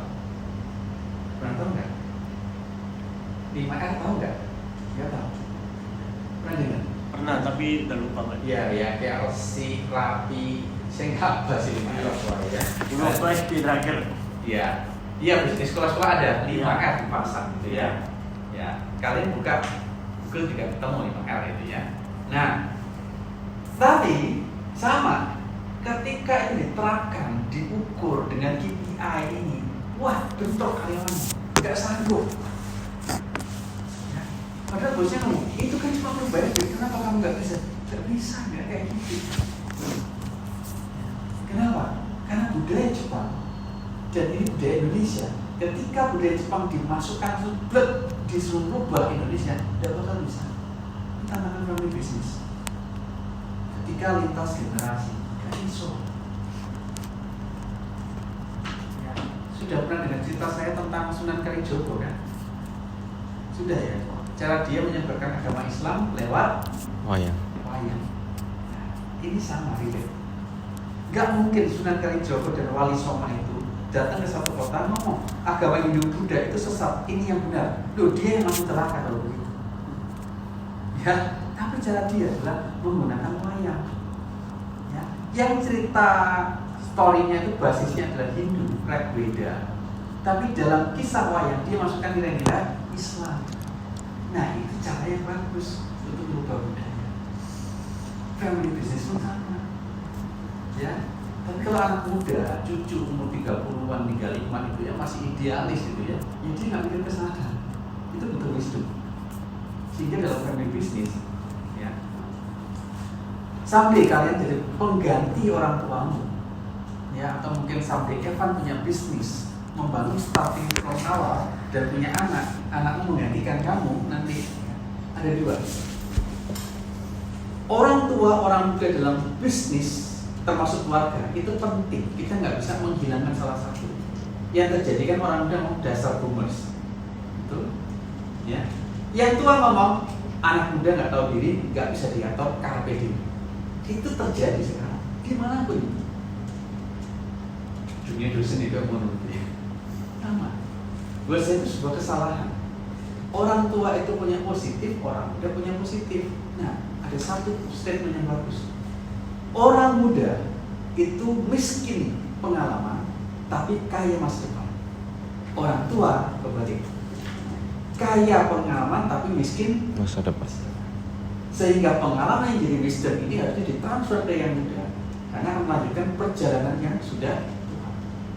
Pernah tahu nggak? 5R tahu nggak? Nggak tahu. Pernah dengar? Pernah tapi udah lupa Pak. Iya, kayak resik, rapi. Saya nggak apa sih 5R ya. Ini waktu SD terakhir. Iya, di sekolah-sekolah ada 5R dipasang gitu ya. Ya, kalian buka Google juga ketemu 5R itu ya. Nah, tapi sama ketika ini diterapkan, diukur dengan KPI ini, wah bentrok karyawan, nggak sanggup. Ya. Padahal bosnya ngomong, itu kan cuma perubahan, kenapa kamu nggak bisa? Nggak bisa, nggak kayak gitu. Kenapa? Karena budaya Jepang dan ini budaya Indonesia. Ketika budaya Jepang dimasukkan sudah disuruh rubah Indonesia, tidak bakal bisa. Ini tantangan family business. Ketika lintas generasi, gak iso. Ya, sudah pernah dengar cerita saya tentang Sunan Kalijogo kan? Sudah ya. Cara dia menyebarkan agama Islam lewat Wayang. wayang. Nah, ini sama relate. Gak mungkin Sunan Kalijogo dan Wali Songo itu datang ke satu kota ngomong agama Hindu Buddha itu sesat, ini yang benar. Loh, dia yang masuk neraka kalau begitu. Ya, tapi cara dia adalah menggunakan wayang. Ya, yang cerita story-nya itu basisnya adalah Hindu, Rig Veda. Tapi dalam kisah wayang dia masukkan nilai-nilai Islam. Nah, itu cara yang bagus untuk merubah budaya. Family business pun sama. Ya, tapi kalau anak muda, cucu umur 30-an, 35 itu ya masih idealis gitu ya. Ya dia nggak mikir ke sana. Itu betul wisdom. Sehingga dalam family business, ya, someday kalian jadi pengganti orang tuamu, ya, atau mungkin someday Evan punya bisnis, membangun starting from awal dan punya anak, anakmu menggantikan kamu nanti. Ada dua. Orang tua, orang muda dalam bisnis, termasuk keluarga, itu penting. Kita nggak bisa menghilangkan salah satu. Yang terjadi kan orang muda mau dasar boomers, betul? Ya. Yang tua ngomong, anak muda nggak tahu diri, nggak bisa diatur, carpe diem. Itu terjadi sekarang. Gimana pun. Dunia dosen itu menurut dia. Sama. Buat saya itu sebuah kesalahan. Orang tua itu punya positif, orang muda punya positif. Nah, ada satu statement yang bagus. Orang muda itu miskin pengalaman, tapi kaya masa depan. Orang tua kebalik. Kaya pengalaman tapi miskin Masa depan. Sehingga pengalaman yang jadi wisdom ini harusnya ditransfer ke yang muda, karena akan melanjutkan perjalanan yang sudah tua.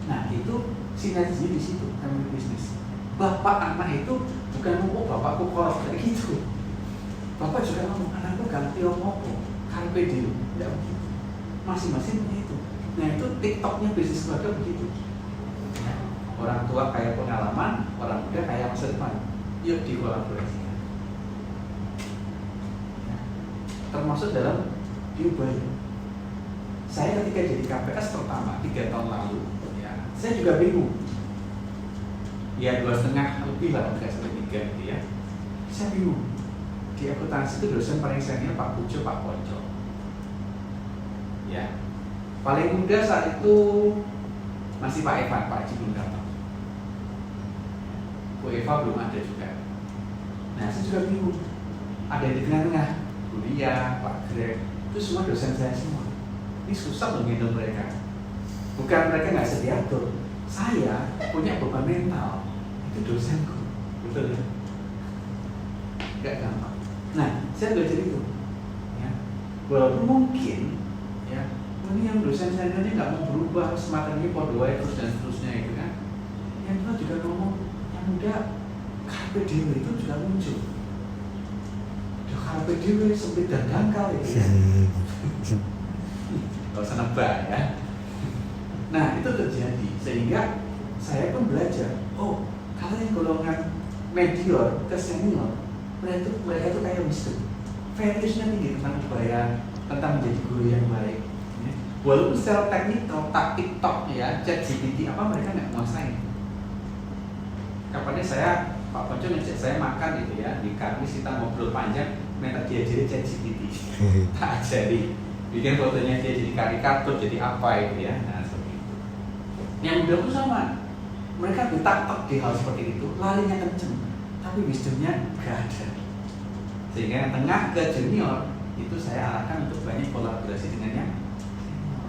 Nah, itu sinergi di situ family business. Bapak anak itu bukan ngomong bapakku korup kayak gitu. Bapak juga ngomong anakku ganti opo, carpe diem, tidak begitu. Masing-masing punya itu. Nah, itu TikToknya bisnis keluarga begitu. Ya. Orang tua kaya pengalaman, orang muda kaya masa depan. Yuk dikolaborasikan. Ya. Termasuk dalam diubah. Saya ketika jadi KPS pertama 3 tahun lalu, ya, saya juga bingung. Ya 2,5 lebih lah, nggak sampai 3 gitu ya. Saya bingung. Di akuntansi itu dosen paling senior Pak Pujo, Pak Poco. Ya, paling muda saat itu masih Pak Evan, Pak Haji belum datang. Bu Eva belum ada juga. Nah, saya juga bingung. Ada di tengah-tengah, Bulia, Pak Greg, itu semua dosen saya semua. Ini susah loh ngendong mereka. Bukan mereka nggak bisa diatur. Saya punya beban mental. Itu dosenku, betul ya? Nggak gampang. Nah, saya belajar itu. Ya. Walaupun mungkin ya, ini yang dosen saya ini nggak mau berubah, semacam ini podoai terus dan seterusnya itu kan. Yang kedua juga ngomong, yang muda carpe diem itu juga muncul. Carpe diem sempit dan dangkal itu ya. Gak usah nebak ya. Nah, itu terjadi sehingga saya pun belajar. Oh, kalau yang golongan medior ke senior, mereka itu kayak wisdom. values-nya tinggi tentang kebaikan, tentang menjadi guru yang baik. Ya. Walaupun secara teknikal, TikTok ya, ChatGPT apa mereka nggak menguasai. Kapannya Pak Ponco ngecek saya makan gitu ya, di Karmis kita ngobrol panjang, minta diajarin ChatGPT. Tak ajari, bikin fotonya dia jadi karikatur, jadi apa itu ya, nah seperti itu. Yang muda pun sama, mereka ditaktok di hal seperti itu, larinya kenceng, tapi wisdomnya gak ada. Sehingga yang tengah ke junior itu saya arahkan untuk banyak kolaborasi dengan yang senior.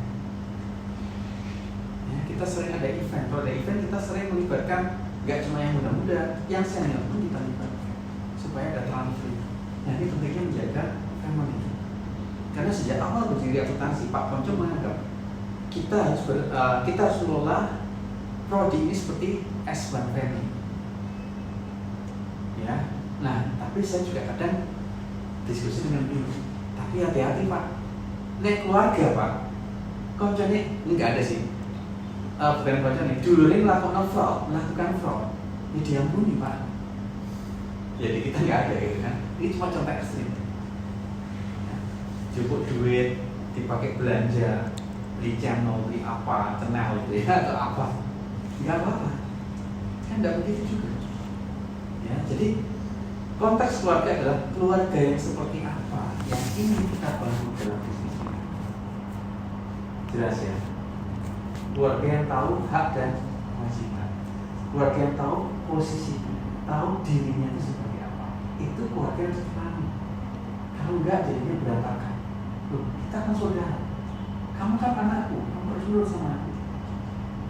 Ya, kita sering ada event, kalau ada event kita sering melibatkan gak cuma yang muda-muda, yang senior pun kita libatkan supaya ada transfer. Nah ini pentingnya menjaga family. Karena sejak awal berdiri akuntansi, Pak Ponco menganggap kita harus mengelola prodi ini seperti S1 family. Ya, nah tapi saya juga kadang diskusi dengan beliau. Tapi hati-hati Pak, nek keluarga Pak, Ponco ini nggak ada sih. Bukan Ponco nih, dulu ini melakukan fraud, ini diampuni Pak. Jadi kita nggak ada gitu kan. Ini cuma contoh ekstrim. Cukup duit dipakai belanja, beli channel, beli apa, channel gitu ya atau apa, nggak apa-apa, kan nggak begitu juga. Ya, jadi konteks keluarga adalah keluarga yang seperti apa yang ingin kita bangun dalam bisnis ini. Jelas ya, keluarga yang tahu hak dan kewajiban, keluarga yang tahu posisinya, tahu dirinya itu seperti apa, itu keluarga yang sempurna. Kalau enggak jadinya berantakan. Loh, kita kan saudara. Kamu kan anakku, kamu harus nurut sama aku.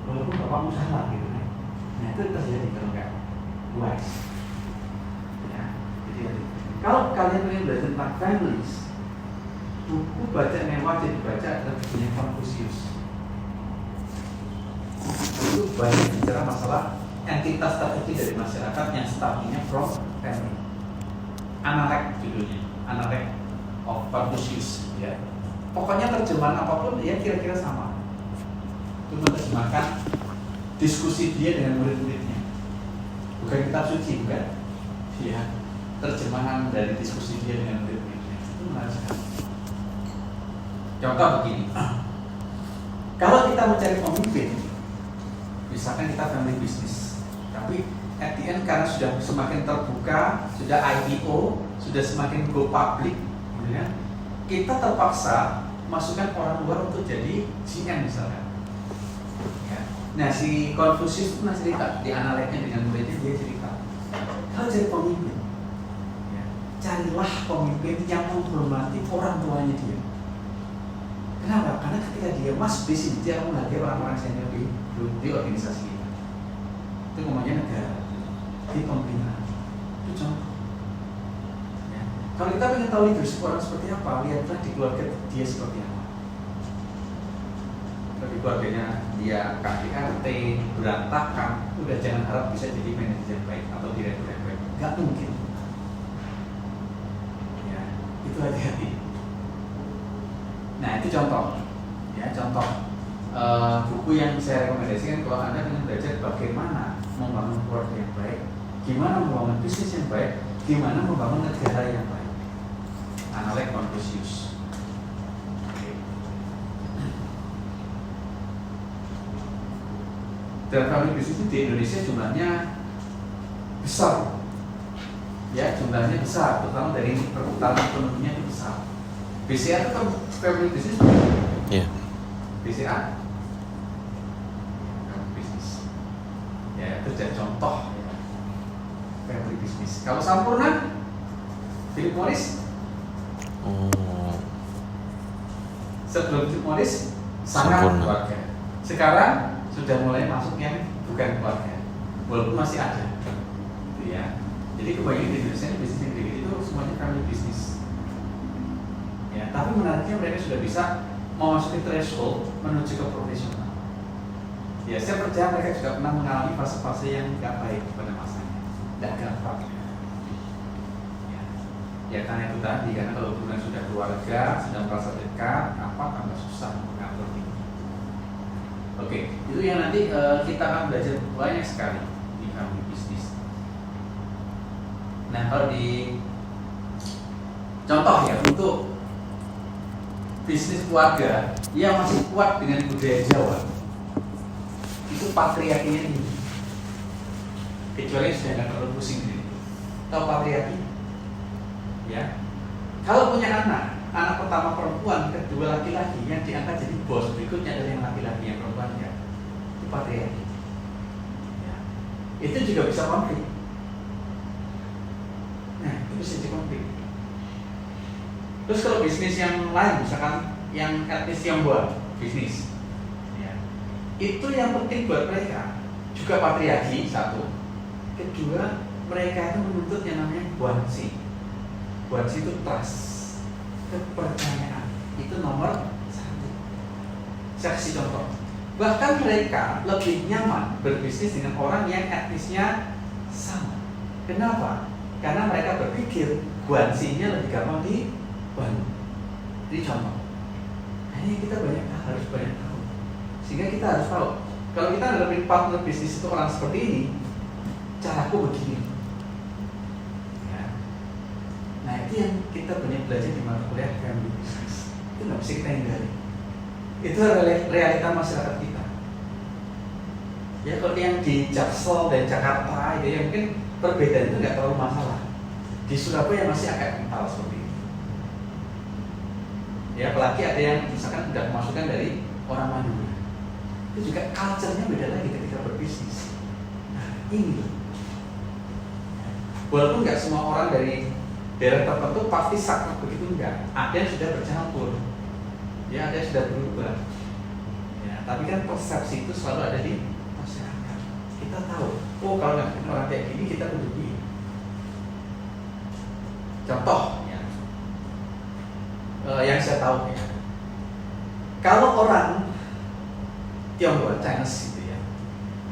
Walaupun bapakmu salah gitu kan. Nah itu terjadi kalau enggak wise. Ya, jadi kalau kalian ingin belajar tentang families, buku baca yang wajib dibaca adalah bukunya Confucius. Itu banyak bicara masalah entitas terkecil dari masyarakat yang startingnya from family. Analek judulnya, Analek of Confucius ya. Pokoknya terjemahan apapun ya kira-kira sama. Cuma terjemahkan diskusi dia dengan murid-muridnya. Bukan kitab suci bukan? Ya. Terjemahan dari diskusi dia dengan murid-muridnya. Itu menarik sekali. Contoh begini. Kalau kita mencari pemimpin, misalkan kita family business, tapi at the end karena sudah semakin terbuka, sudah IPO, sudah semakin go public, ya, kita terpaksa masukkan orang luar untuk jadi GM misalkan. Ya. Nah si Confucius pernah cerita di analeknya dengan muridnya, dia cerita kalau jadi pemimpin, ya, carilah pemimpin yang menghormati orang tuanya dia. Kenapa? Karena ketika dia masuk di sini dia menghargai orang-orang senior di organisasi kita. Itu ngomongnya negara, di pemerintahan. Itu contoh. Kalau kita ingin tahu leadership orang seperti apa, lihatlah di keluarga dia seperti apa. Kalau di keluarganya dia KDRT, berantakan, udah jangan harap bisa jadi manajer yang baik atau direktur yang baik. Gak mungkin. Ya, itu hati-hati. Nah itu contoh. Ya contoh buku yang saya rekomendasikan kalau Anda ingin belajar bagaimana membangun keluarga yang baik, gimana membangun bisnis yang baik, gimana membangun negara yang baik. Analek Confucius. Dan family business di Indonesia jumlahnya besar, ya jumlahnya besar, terutama dari perputaran ekonominya itu besar. BCA itu kan family business, ya. BCA family business, ya itu jadi contoh ya. Family business. Kalau Sampurna, Philip Morris. Oh. Sebelum Philip Morris sangat Sampurna. keluarga. Sekarang sudah mulai masuk yang bukan keluarga, walaupun masih ada, gitu ya. Jadi kebanyakan di Indonesia bisnis yang gede itu semuanya family business. Ya, tapi menariknya mereka sudah bisa memasuki threshold menuju ke profesional. Ya, saya percaya mereka juga pernah mengalami fase-fase yang tidak baik pada masanya, tidak gampang. Ya karena itu tadi, karena kalau hubungan sudah keluarga, sudah merasa dekat, apa tambah susah mengatur ini. Oke, itu yang nanti kita akan belajar banyak sekali di family business. Nah kalau di Contoh ya, untuk bisnis keluarga yang masih kuat dengan budaya Jawa, itu patriarkinya tinggi. Kecuali sudah nggak terlalu pusing gitu. Tahu patriarki? Ya. Kalau punya anak pertama perempuan, kedua laki-laki, yang diangkat jadi bos berikutnya adalah yang laki-laki, yang perempuan ya. Itu patriarki. Ya. Itu juga bisa konflik. Nah, itu bisa jadi konflik. Terus kalau bisnis yang lain, misalkan yang etnis Tionghoa, bisnis, ya, itu yang penting buat mereka juga patriarki satu. Kedua, mereka itu menuntut yang namanya guanxi. Guanxi itu trust, kepercayaan. Itu nomor satu. Saya kasih contoh. Bahkan mereka lebih nyaman berbisnis dengan orang yang etnisnya sama. Kenapa? Karena mereka berpikir guanxinya lebih gampang dibangun. Ini contoh. Nah, ini kita harus banyak tahu. Sehingga kita harus tahu. Kalau kita ngadepin partner bisnis itu orang seperti ini, caraku begini. Ya. Nah, itu yang kita banyak belajar di mata kuliah family business. Itu nggak bisa kita hindari. Itu realita masyarakat kita. Ya, kalau yang di Jaksel dan Jakarta, ya mungkin perbedaan itu nggak terlalu masalah. Di Surabaya masih agak kental seperti itu. Ya, apalagi ada yang misalkan udah kemasukan dari orang Madura. Itu juga culture-nya beda lagi ketika berbisnis. Nah, ini loh. Walaupun nggak semua orang dari daerah tertentu pasti saklek begitu, enggak. Ada yang sudah bercampur. Ya, ada yang sudah berubah. Ya, tapi kan persepsi itu selalu ada di masyarakat. Kita tahu, oh kalau nggak orang kayak gini kita kudu begini. Contoh ya, yang saya tahu ya, kalau orang Tionghoa, Chinese gitu ya,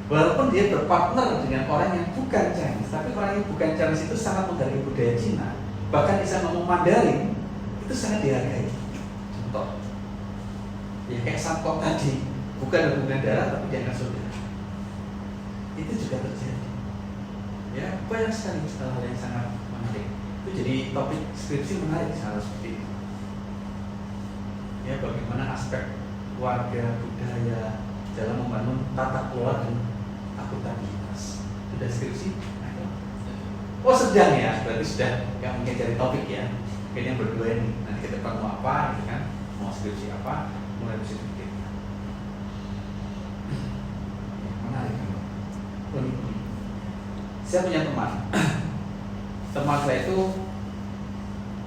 walaupun dia berpartner dengan orang yang bukan Chinese, tapi orang yang bukan Chinese itu sangat menghargai budaya Cina, bahkan bisa ngomong Mandarin, itu sangat dihargai. Contoh, ya kayak Samkok tadi, bukan hubungan darah tapi jangan saudara. Itu juga terjadi. Ya, banyak sekali hal yang sangat menarik. Itu jadi topik skripsi menarik hal seperti itu. Ya, bagaimana aspek warga budaya dalam membangun tata kelola dan akuntabilitas. Sudah skripsi? Oh sedang ya, berarti sudah nggak mungkin cari topik ya. Kayaknya berdua ini nanti ke depan mau apa, gitu kan? Mau skripsi apa? Mulai bisa pikir. Menarik kan? Unik. Saya punya teman saya itu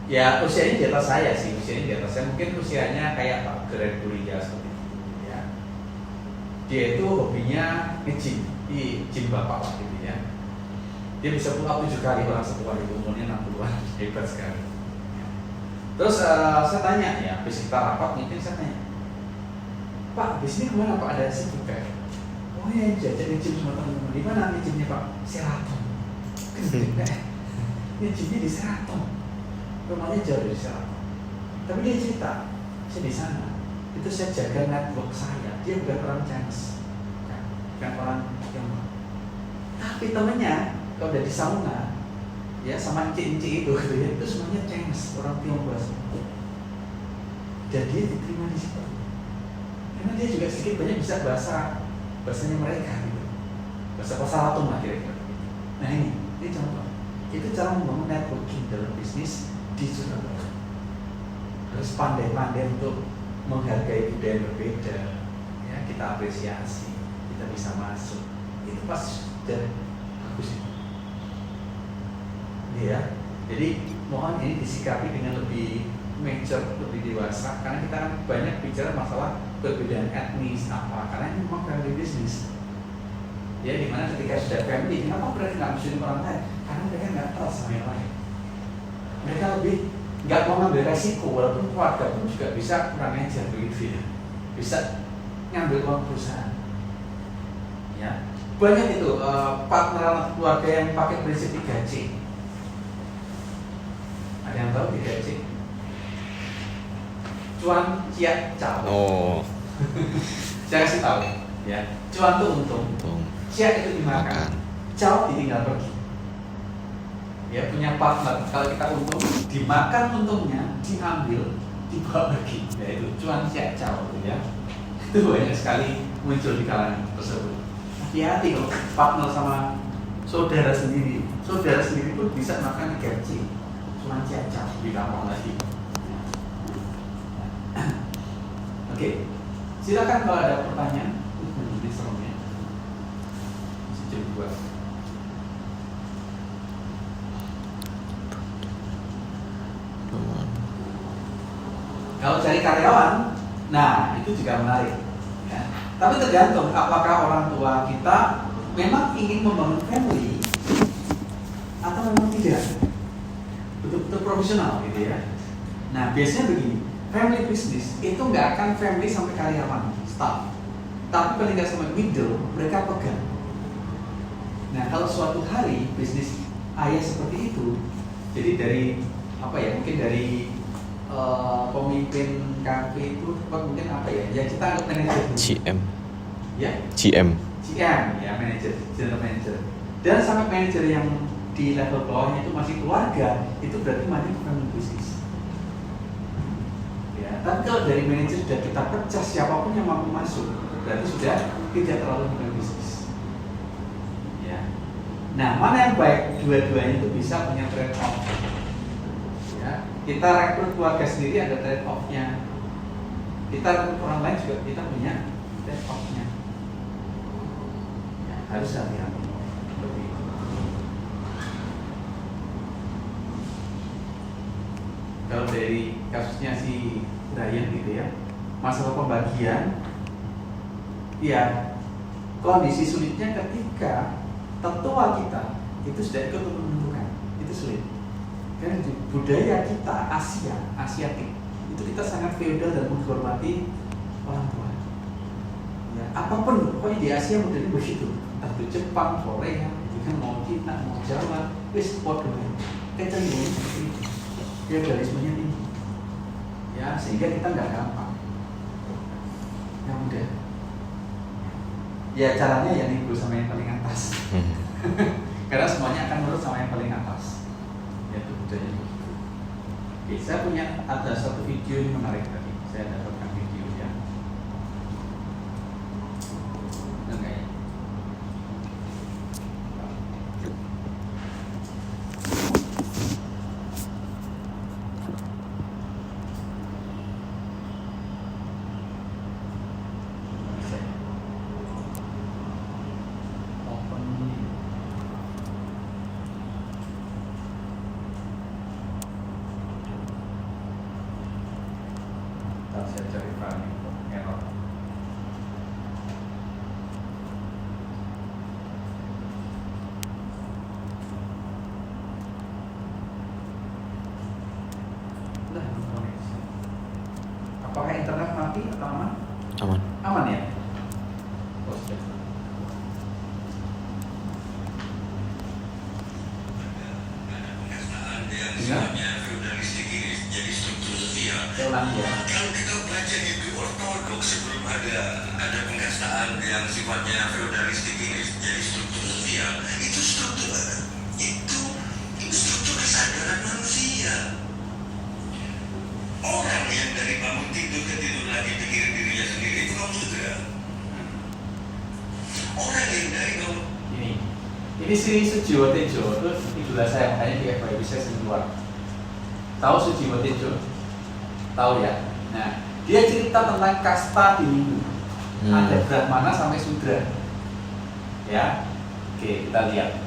ya usianya di atas saya sih, usianya di atas saya, mungkin usianya kayak Pak Geren Kuliah seperti itu ya. Dia itu hobinya nge-gym di gym bapak lah gitu ya. Dia bisa pull up 7 kali orang setua itu, umurnya 60-an, hebat sekali. Terus saya tanya ya, habis kita rapat mungkin saya tanya, Pak, habis ini kemana Pak, ada sih buka? Oh ya, jajan nge-gym sama teman-teman. Di mana nge-gymnya Pak? Seraton. Gede kan? Nge-gymnya di Seraton. Rumahnya jauh dari Seraton. Tapi dia cerita, saya di sana. Itu saya jaga network saya. Dia bukan orang Chinese, bukan orang Tionghoa. Tapi temennya kalau udah di sauna, ya sama inci-inci itu, gitu ya, itu semuanya Chinese, orang Tionghoa semua. Dan dia diterima di situ. Karena dia juga sedikit banyak bisa bahasanya mereka gitu. Bahasa Latin lah kira-kira. Nah ini contoh. Itu cara membangun networking dalam bisnis di Surabaya. Harus pandai-pandai untuk menghargai budaya yang berbeda. Ya, kita apresiasi, kita bisa masuk. Itu pasti sudah bagus ya. Ya, jadi mohon ini disikapi dengan lebih mature, lebih dewasa, karena kita kan banyak bicara masalah perbedaan etnis apa, karena ini memang family business. Ya, dimana ketika sudah family, kenapa mereka nggak musuhin orang lain? Karena mereka nggak tahu sama yang lain. Mereka lebih nggak mau ngambil resiko, walaupun keluarga pun juga bisa kurang ajar begitu ya, bisa ngambil uang perusahaan. Ya, banyak itu partner keluarga yang pakai prinsip 3C. Ada yang tahu 3C? Cuan, ciat, cao. Oh. Saya kasih tahu, ya. Cuan itu untung, ciat itu dimakan, cao ditinggal pergi. ya punya partner, kalau kita untung dimakan untungnya, diambil, dibawa pergi, yaitu cuan ciacau ya. Itu banyak sekali muncul di kalangan tersebut. Hati-hati kalau partner sama saudara sendiri pun bisa makan gaji cuan ciacau di kampung lagi. Oke, silakan kalau ada pertanyaan. Ini serem ya. Jam 2. Kalau cari karyawan, nah itu juga menarik. Ya. Tapi tergantung apakah orang tua kita memang ingin membangun family atau memang tidak. Betul-betul profesional gitu ya. Nah biasanya begini, family business itu nggak akan family sampai karyawan, staff. Tapi paling nggak sampai middle, mereka pegang. Nah kalau suatu hari bisnis ayah seperti itu, jadi dari apa ya, mungkin dari pemimpin kafe itu mungkin apa ya? Ya kita anggap manajer. GM. Ya? GM. ya manajer, general manager. Dan sampai manajer yang di level bawahnya itu masih keluarga, itu berarti masih family business. Ya, tapi kalau dari manajer sudah kita pecah siapapun yang mampu masuk, berarti sudah tidak terlalu family business. Ya. Nah, mana yang baik? Dua-duanya itu bisa punya trade off. Ya, kita rekrut keluarga sendiri ada trade off-nya. Kita rekrut orang lain juga kita punya trade off-nya. Ya, harus hati-hati. Kalau dari kasusnya si Brian gitu ya, masalah pembagian, ya kondisi sulitnya ketika tetua kita itu sudah ikut menentukan, itu sulit. Karena budaya kita Asiatik itu kita sangat feodal dan menghormati orang tua. Ya, apapun pokoknya di Asia modelnya begitu. Entah itu Jepang, Korea, juga mau Cina, mau Jawa, wis podo. Kita ini seperti itu. Feodalismenya tinggi. Ya, sehingga kita nggak gampang. Yang mudah. Ya caranya yang ikut sama yang paling atas. Karena semuanya akan menurut sama yang paling atas. Yaitu budaya begitu. Oke, saya punya ada satu video yang menarik tadi. Saya dapatkan videonya. Enggak ya? Saya cari file error. Udah koneksi. Apakah internet mati atau aman? Aman. Aman ya? Oh, sudah. Saya ulangi ya. Kalau kita baca di ortodoks sebelum ada pengastaan yang sifatnya feodalistik ini jadi struktur sosial, itu struktur kesadaran manusia. Orang yang dari bangun tidur ke tidur lagi pikirin dirinya sendiri itu kaum sudra. Orang yang dari bangun ini Sri Sujiwo Tejo itu idola saya, makanya di FYP saya sering keluar. Tahu Sujiwo Tejo? Tahu ya? Nah, dia cerita tentang kasta di Hindu. Ada Brahmana sampai Sudra. Ya, oke kita lihat.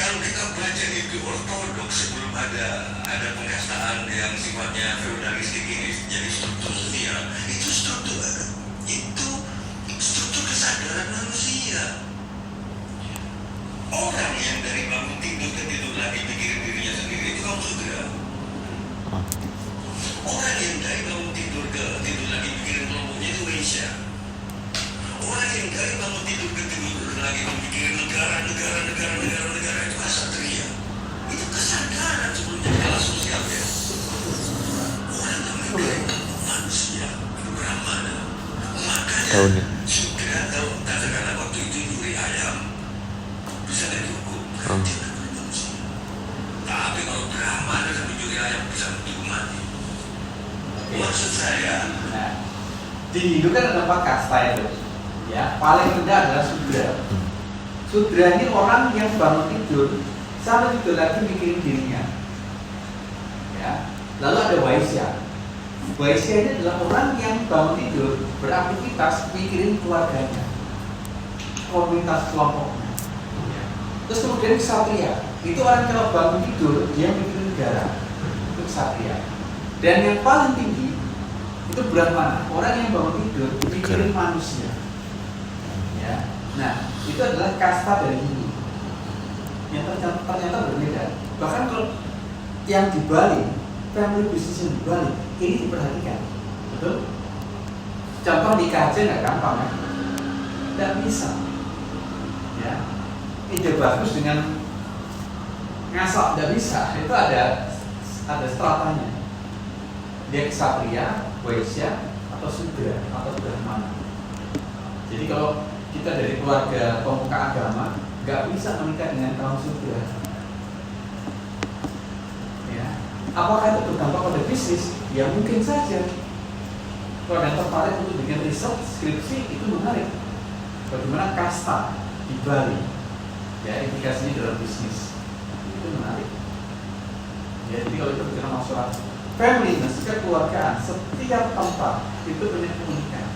kalau kita baca di ortodoks sebelum ada pengastaan yang sifatnya feodalistik ini jadi struktur sosial, itu struktur kesadaran manusia. Orang yang dari bangun tidur ke tidur lagi pikirin dirinya sendiri itu kaum sudra. Orang yang dari bangun tidur ke tidur lagi pikirin kelompoknya itu Waisya. Orang yang dari bangun tidur ke tidur lagi pikirin negara itu Ksatria. Itu kesadaran sebelumnya kelas sosialnya. Orang yang memiliki manusia itu Brahmana. Makanya Sudra tahu katakanlah waktu itu nyuri ayam bisa dari hukum. Dia manusia. Di Hindu kan ada 4 kasta itu. Ya, paling rendah adalah Sudra. Sudra ini orang yang bangun tidur sampai tidur lagi mikirin dirinya. Ya. Lalu ada Waisya. Waisya ini adalah orang yang bangun tidur beraktivitas mikirin keluarganya, komunitas kelompoknya. Ya. Terus kemudian Ksatria. Itu orang kalau bangun tidur dia mikirin negara. Itu Ksatria. Dan yang paling tinggi itu Brahmana. Orang yang bangun tidur mikirin manusia. Ya. Nah, itu adalah kasta dari Hindu yang ternyata berbeda. Bahkan kalau yang di Bali, family business yang di Bali ini diperhatikan, betul? Contoh nikah aja nggak gampang ya, nggak bisa. Ya, ide bagus dengan ngasok nggak bisa. Itu ada stratanya. Dia Ksatria, Waisya, atau Sudra atau Brahmana. Jadi kalau kita dari keluarga pemuka agama nggak bisa menikah dengan kaum Sudra. Ya. Apakah itu berdampak pada bisnis? Ya mungkin saja. Kalau yang tertarik untuk bikin riset skripsi itu menarik. Bagaimana kasta di Bali, ya implikasinya dalam bisnis itu menarik. Ya, jadi kalau kita bicara masalah family, kekeluargaan, setiap tempat itu punya keunikan.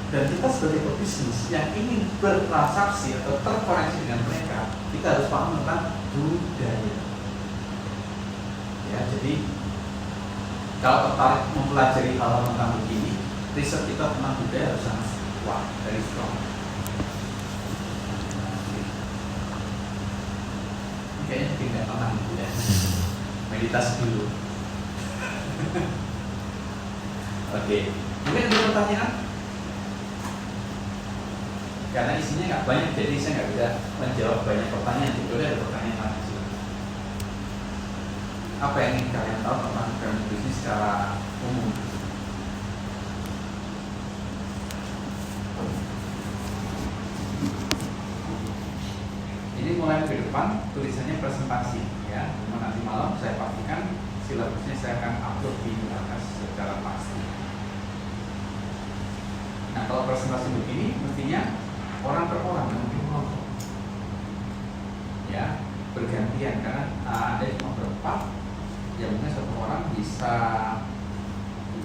Dan kita sebagai pebisnis yang ingin bertransaksi atau terkoneksi dengan mereka, kita harus paham tentang budaya. Ya, jadi kalau tertarik mempelajari hal tentang begini, riset kita tentang budaya harus sangat kuat dari strong. Kayaknya tidak tenang ya. Meditasi dulu. Oke, mungkin ada pertanyaan? Karena isinya nggak banyak, jadi saya nggak bisa menjawab banyak pertanyaan. Jadi ada pertanyaan lagi. Apa yang ingin kalian tahu tentang family business secara umum? Ini mulai ke depan tulisannya presentasi, ya. Cuma nanti malam saya pastikan silabusnya saya akan upload di atas secara pasti. Nah, kalau presentasi begini, mestinya orang per orang mungkin menonton, ya, bergantian karena ada cuma berempat, ya mungkin satu orang bisa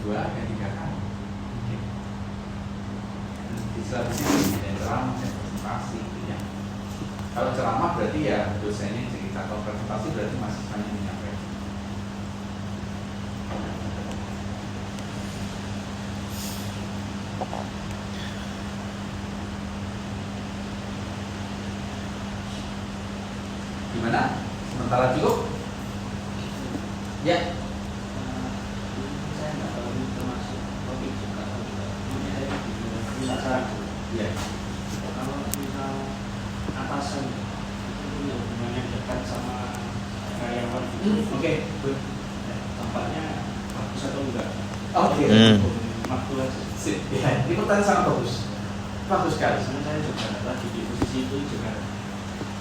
2 dan 3 kali. Di silabus ini ada ceramah dan presentasi, gitu ya. Kalau ceramah berarti ya dosennya cerita, kalau presentasi berarti mahasiswanya menyampaikan. Gimana? Sementara cukup? Ya. Saya nggak tahu ini termasuk topik juga ini ada di sasaran. Ya. Kalau misal atasan itu punya hubungan yang dekat sama karyawan Oke. ya, tampaknya bagus atau enggak? Oke. Waktu aja. Sip. Ya, ini pertanyaan sangat bagus. Bagus sekali. Sebenarnya saya juga lagi di posisi itu juga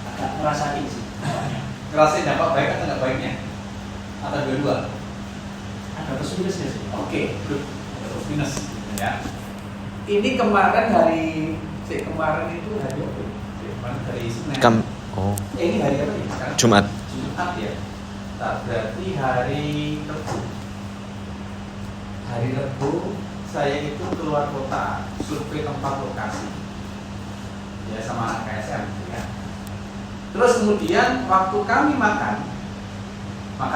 agak ngerasain sih. Ngerasain dampak baik atau nggak baiknya? Atau dua-dua? Ada plus minusnya sih. Oke, good. Terus minus, ya. Ini kemarin kemarin itu hari apa? Kemarin hari Senin. Ini hari apa ya sekarang? Jumat. Jumat ya. Nah, berarti hari Rabu. Hari Rabu saya itu keluar kota, survei tempat lokasi. Ya sama anak KSM, ya. Terus kemudian waktu kami makan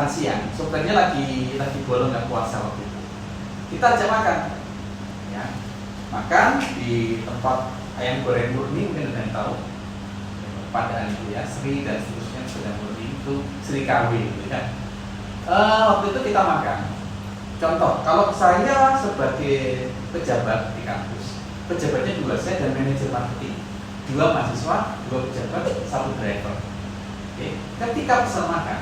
siang, sopirnya lagi bolong nggak puasa waktu itu. Kita ajak makan, ya, makan di tempat ayam goreng murni, mungkin ada yang tahu, Padaan itu ya, Sri dan seterusnya sudah murni itu Sri KW, gitu ya. Waktu itu kita makan. Contoh, kalau saya sebagai pejabat di kampus, pejabatnya 2, saya dan manajer marketing, 2 mahasiswa, 2 pejabat, 1 driver. Oke, ketika pesan makan,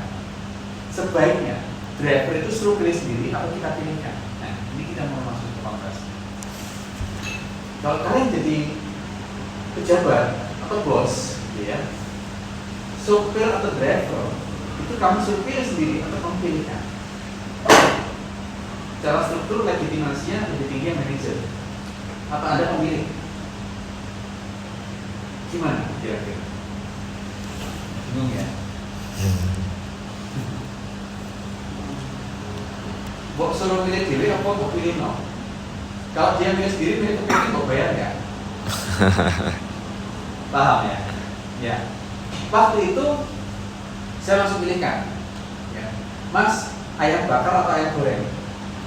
sebaiknya driver itu suruh pilih sendiri atau kita pilihkan. Nah, ini kita mau masuk ke kontras. Kalau kalian jadi pejabat atau bos, ya, supir atau driver, itu kamu suruh pilih sendiri atau kamu pilihkan. secara struktur legitimasinya lebih tinggi yang manajer. Apa Anda pemilik? Gimana kira-kira? Bingung ya? Kok suruh milih diri apa kok pilih no? Kalau dia milih sendiri, milih kepingin kok bayar nggak? Paham ya? Ya. Waktu itu saya langsung pilihkan, ya. Mas, ayam bakar atau ayam goreng?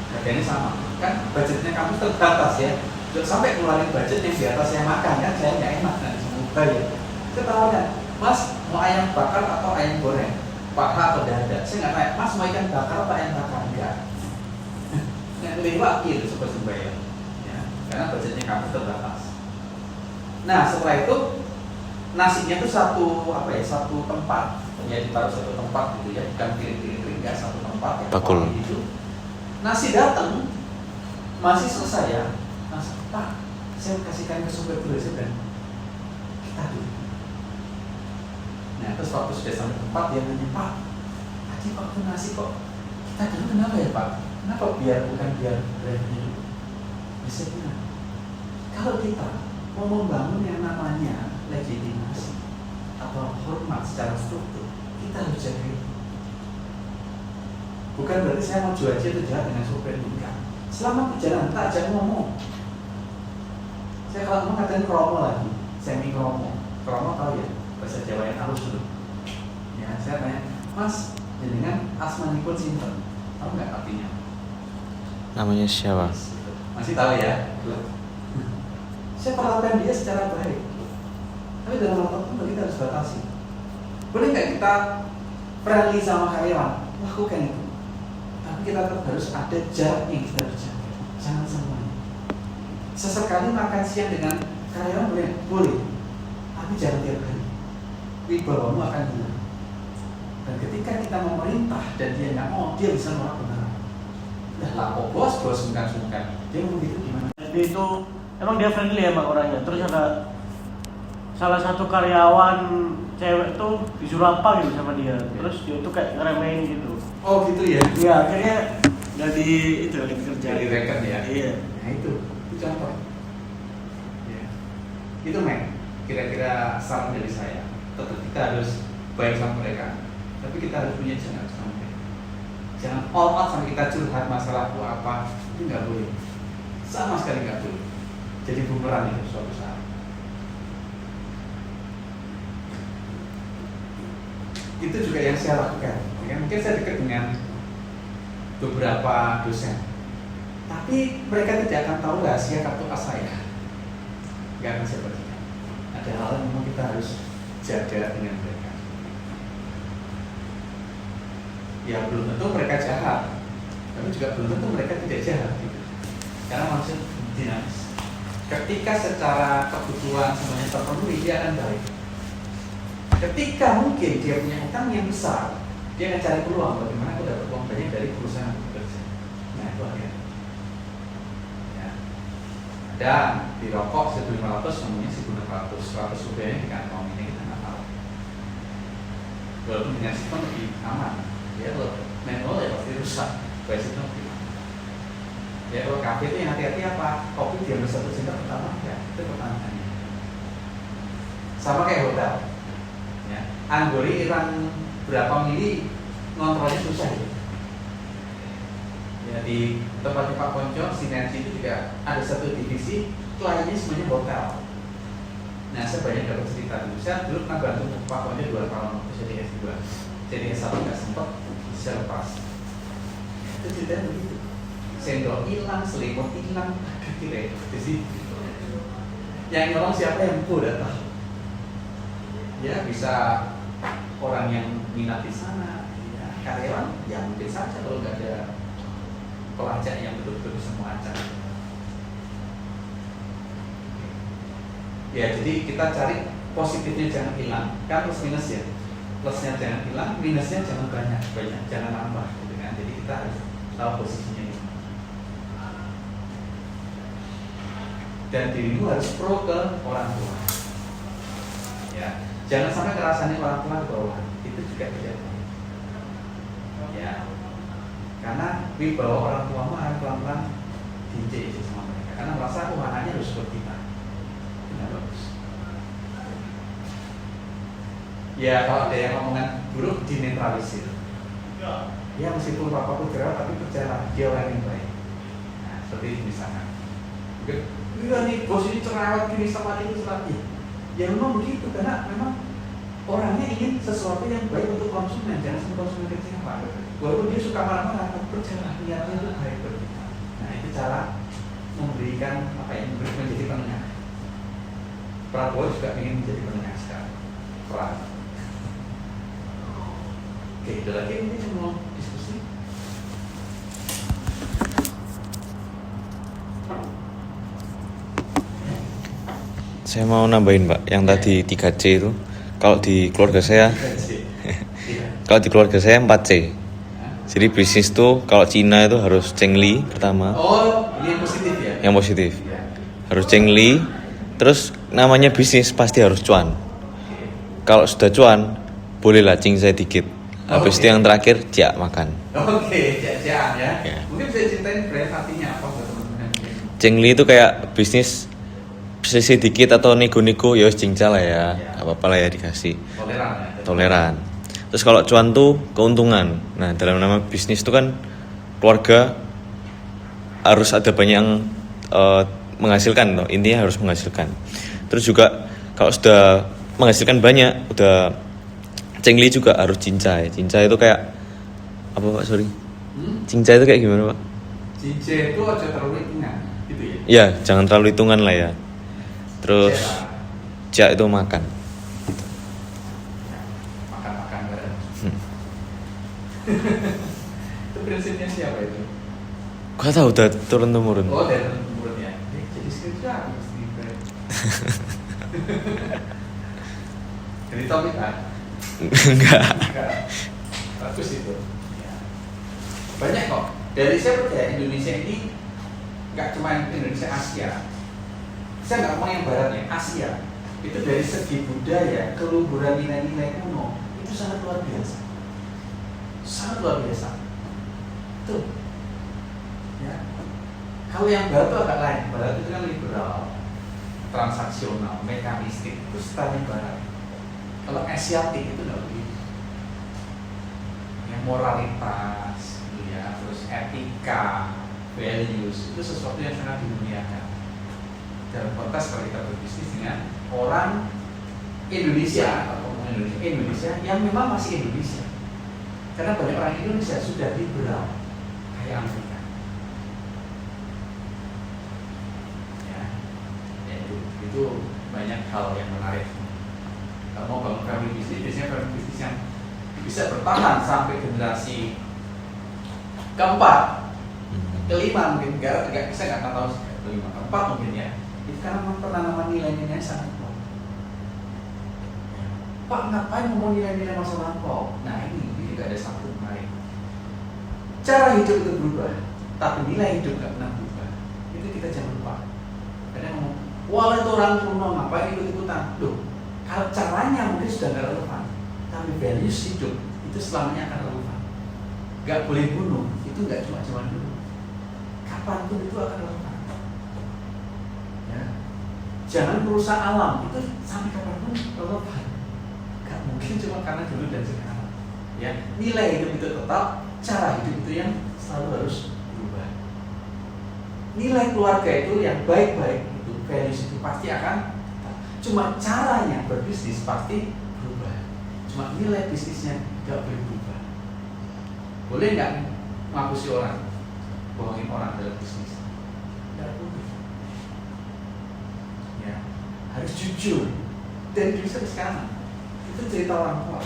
Harganya sama. Kan budgetnya kamu terbatas ya. Sampai keluarin budget yang di atas saya makan kan, saya nggak enak nanti semua bayar. Ketahuan, Mas mau ayam bakar atau ayam goreng? Paha atau dada? Saya nggak tanya, Mas mau ikan bakar atau ayam bakar? Enggak. Lebih wakil seperti bayar, ya. Karena budgetnya kamu terbatas. Nah setelah itu nasinya itu satu tempat, ya ditaruh satu tempat gitu ya, bukan piring-piring, enggak satu tempat ya. Bakul. Gitu. Nasi datang masih selesai ya, Mas, Pak, saya kasihkan ke sumber dulu sudah. Kita dulu. Nah terus waktu sudah sampai tempat dia nanya, Pak, tadi waktu nasi kok kita dulu kenapa ya Pak? Kenapa bukan biar revenue? Bisa bilang, kalau kita mau membangun yang namanya legitimasi atau hormat secara struktur, kita harus jaga itu. Bukan berarti saya mau jual aja itu jahat dengan sopir, enggak. Selama perjalanan tak ajak ngomong. Saya kalau ngomong katanya kromo lagi, semi kromo. Kromo tahu ya, bahasa Jawa yang halus dulu. Ya, saya tanya, Mas, jenengan asmanipun sinten? Tahu nggak artinya? Namanya siapa? Masih tahu ya? Saya perhatikan dia secara baik. Tapi dalam waktu itu kita harus batasi. Boleh nggak kita friendly sama karyawan? Lakukan itu. Tapi kita tetap harus ada jarak yang kita harus jaga. Jangan semuanya. Sesekali makan siang dengan karyawan boleh. Tapi jangan tiap hari. Wibawamu akan hilang. Dan ketika kita memerintah dan dia nggak mau, dia bisa nolak benar. Dah lapor bos sungkan. Dia ngomong gitu gimana? Jadi itu emang dia friendly ya sama orangnya. Terus ada salah satu karyawan cewek tuh disuruh apa gitu sama dia. Terus dia tuh kayak ngeremehin gitu. Oh gitu ya? Iya, akhirnya jadi itu lagi kerja. Jadi rekan ya? Iya. Nah itu contoh. Ya. Itu men, kira-kira saran dari saya. Tetap kita harus baik sama mereka, tapi kita harus punya jangan sama mereka. Jangan all out sampai kita curhat masalahku apa, itu nggak boleh. Sama sekali nggak boleh. Jadi bumerang itu suatu saat. Itu juga yang saya lakukan. Ya, mungkin saya dekat dengan beberapa dosen, tapi mereka tidak akan tahu rahasia kartu as saya. Nggak akan saya bagikan. Ada hal yang memang kita harus jaga dengan mereka. Ya belum tentu mereka jahat, tapi juga belum tentu mereka tidak jahat gitu. Karena manusia dinamis. Ketika secara kebutuhan semuanya terpenuhi, dia akan baik. Ketika mungkin dia punya utang yang besar, dia akan cari peluang bagaimana aku dapat uang banyak dari perusahaan yang bekerja. Nah itu akhirnya. Ya. Dan di rokok 1.500 semuanya 1.600, 100 rupiahnya di kantong ini kita nggak tahu. Walaupun dengan sistem lebih aman. Ya kalau manual ya pasti rusak. Baik sistem gimana? Ya kalau kafe itu yang hati-hati apa? Kopi diambil 1 sendok pertama ya, itu pertanyaannya. Sama kayak hotel. Ya, Anggori Iran berapa mili ngontrolnya susah ya. Ya di tempatnya Pak Ponco, Sinergi itu juga ada satu divisi kliennya semuanya hotel. Nah saya banyak dapat cerita dulu. Saya dulu pernah bantu Pak Ponco 2 tahun waktu jadi S2. Jadi S1 nggak sempat bisa lepas. Itu ceritanya begitu. Sendok hilang, selimut hilang, ada kira di situ. Yang nyolong siapa yang udah tahu. Ya bisa orang yang minat di sana, ya, karyawan yang mungkin saja kalau nggak ada pelacak yang betul-betul bisa melacak. Ya jadi kita cari positifnya jangan hilang, kan plus minus ya. Plusnya jangan hilang, minusnya jangan banyak, jangan nambah gitu kan. Jadi kita harus tahu posisinya ini. Dan dirimu harus pro ke orang tua. Ya. Jangan sampai kerasannya orang tua ke bawah, itu juga tidak baik. Ya, Karena wibawa orang tua akan pelan-pelan diinjek sama mereka. Karena merasa anaknya harus seperti kita. Tidak bagus. Ya kalau ada yang omongan buruk dinetralisir. Ya meskipun papa putra tapi percayalah dia orang yang baik. Nah seperti itu misalnya. Iya nih bos ini cerewet gini sama ini lagi. Ya memang begitu karena memang orangnya ingin sesuatu yang baik untuk konsumen, jangan sampai konsumen kecewa. Walaupun dia suka marah-marah, tapi percayalah niatnya itu baik buat kita. Nah itu cara memberikan apa yang menjadi penengah. Prabowo juga ingin menjadi penengah sekarang. Peran. Oke, ada lagi ini cuma diskusi. Saya mau nambahin Pak, yang tadi 3C itu. Kalau di keluarga saya, kalau di keluarga saya 4C. Jadi bisnis tuh kalau Cina itu harus Chengli pertama. Oh, ini yang positif ya? Yang positif. Ya. Harus Chengli. Terus namanya bisnis pasti harus cuan. Kalau sudah cuan, bolehlah cincai dikit. Habis itu yang terakhir jak makan. Oke, jangan ya. Ya. Mungkin bisa ceritain brand artinya apa buat teman-teman? Chengli itu kayak bisnis dikit atau nego-nego ya cincai lah ya. Apa-apa lah ya dikasih. Toleran ya. Toleran. Terus kalau cuan tuh keuntungan. Nah dalam nama bisnis itu kan keluarga harus ada banyak yang menghasilkan loh. Intinya harus menghasilkan. Terus juga kalau sudah menghasilkan banyak, udah Chengli juga harus cincai. Cincai itu kayak apa Pak? Sorry. Cincai itu kayak gimana Pak? Cincai itu aja terlalu hitungan, gitu ya? Ya jangan terlalu hitungan lah ya. Terus jak itu makan. Makan bareng. Itu prinsipnya siapa itu? Gak tahu udah turun temurun. Oh dari temurun ya. Jadi skripsi mesti brand. Jadi topik kan? Enggak. Bagus itu. Ya. Banyak kok. Dari saya percaya Indonesia ini nggak cuma Indonesia, Asia. Saya nggak ngomong yang barat ya, Asia. Itu dari segi budaya, keluhuran nilai-nilai kuno itu sangat luar biasa. Sangat luar biasa. Tuh. Ya. Kalau yang barat itu agak lain. Barat itu kan liberal, transaksional, mekanistik, itu style barat. Kalau Asiatik itu nggak begitu. Yang moralitas, gitu ya, terus etika, values itu sesuatu yang sangat dimuliakan. Dalam konteks kalau kita berbisnis dengan orang Indonesia atau Indonesia yang memang masih Indonesia. Karena banyak orang Indonesia sudah liberal kayak Amerika. Ya, itu banyak hal yang menarik. Kalau mau bangun family bisnis, biasanya family bisnis yang bisa bertahan sampai generasi keempat, kelima mungkin, nggak bisa nggak tahu kelima, keempat mungkin ya. Itu karena penanaman nilai-nilai sangat kuat. Pak ngapain ngomong nilai-nilai masa lampau? Nah ini juga ada satu menarik. Cara hidup itu berubah, tapi nilai hidup nggak pernah berubah. Itu kita jangan lupa. Kadang ngomong, wah itu orang kuno ngapain ikut-ikutan? Loh, kalau caranya mungkin sudah nggak relevan, tapi values hidup itu selamanya akan relevan. Nggak boleh bunuh, itu nggak cuma dulu. Kapanpun itu akan relevan. Ya. Jangan merusak alam, itu sampai kapanpun relevan. Nggak mungkin cuma karena dulu dan sekarang. Ya, nilai hidup itu tetap, cara hidup itu yang selalu harus berubah. Nilai keluarga itu yang baik-baik itu, values itu pasti akan. Cuma caranya berbisnis pasti berubah. Cuma nilai bisnisnya nggak boleh berubah. Boleh nggak ngapusi orang, bohongin orang dalam bisnis? Nggak boleh. Ya, harus jujur. Dari dulu sampai sekarang itu cerita orang tua.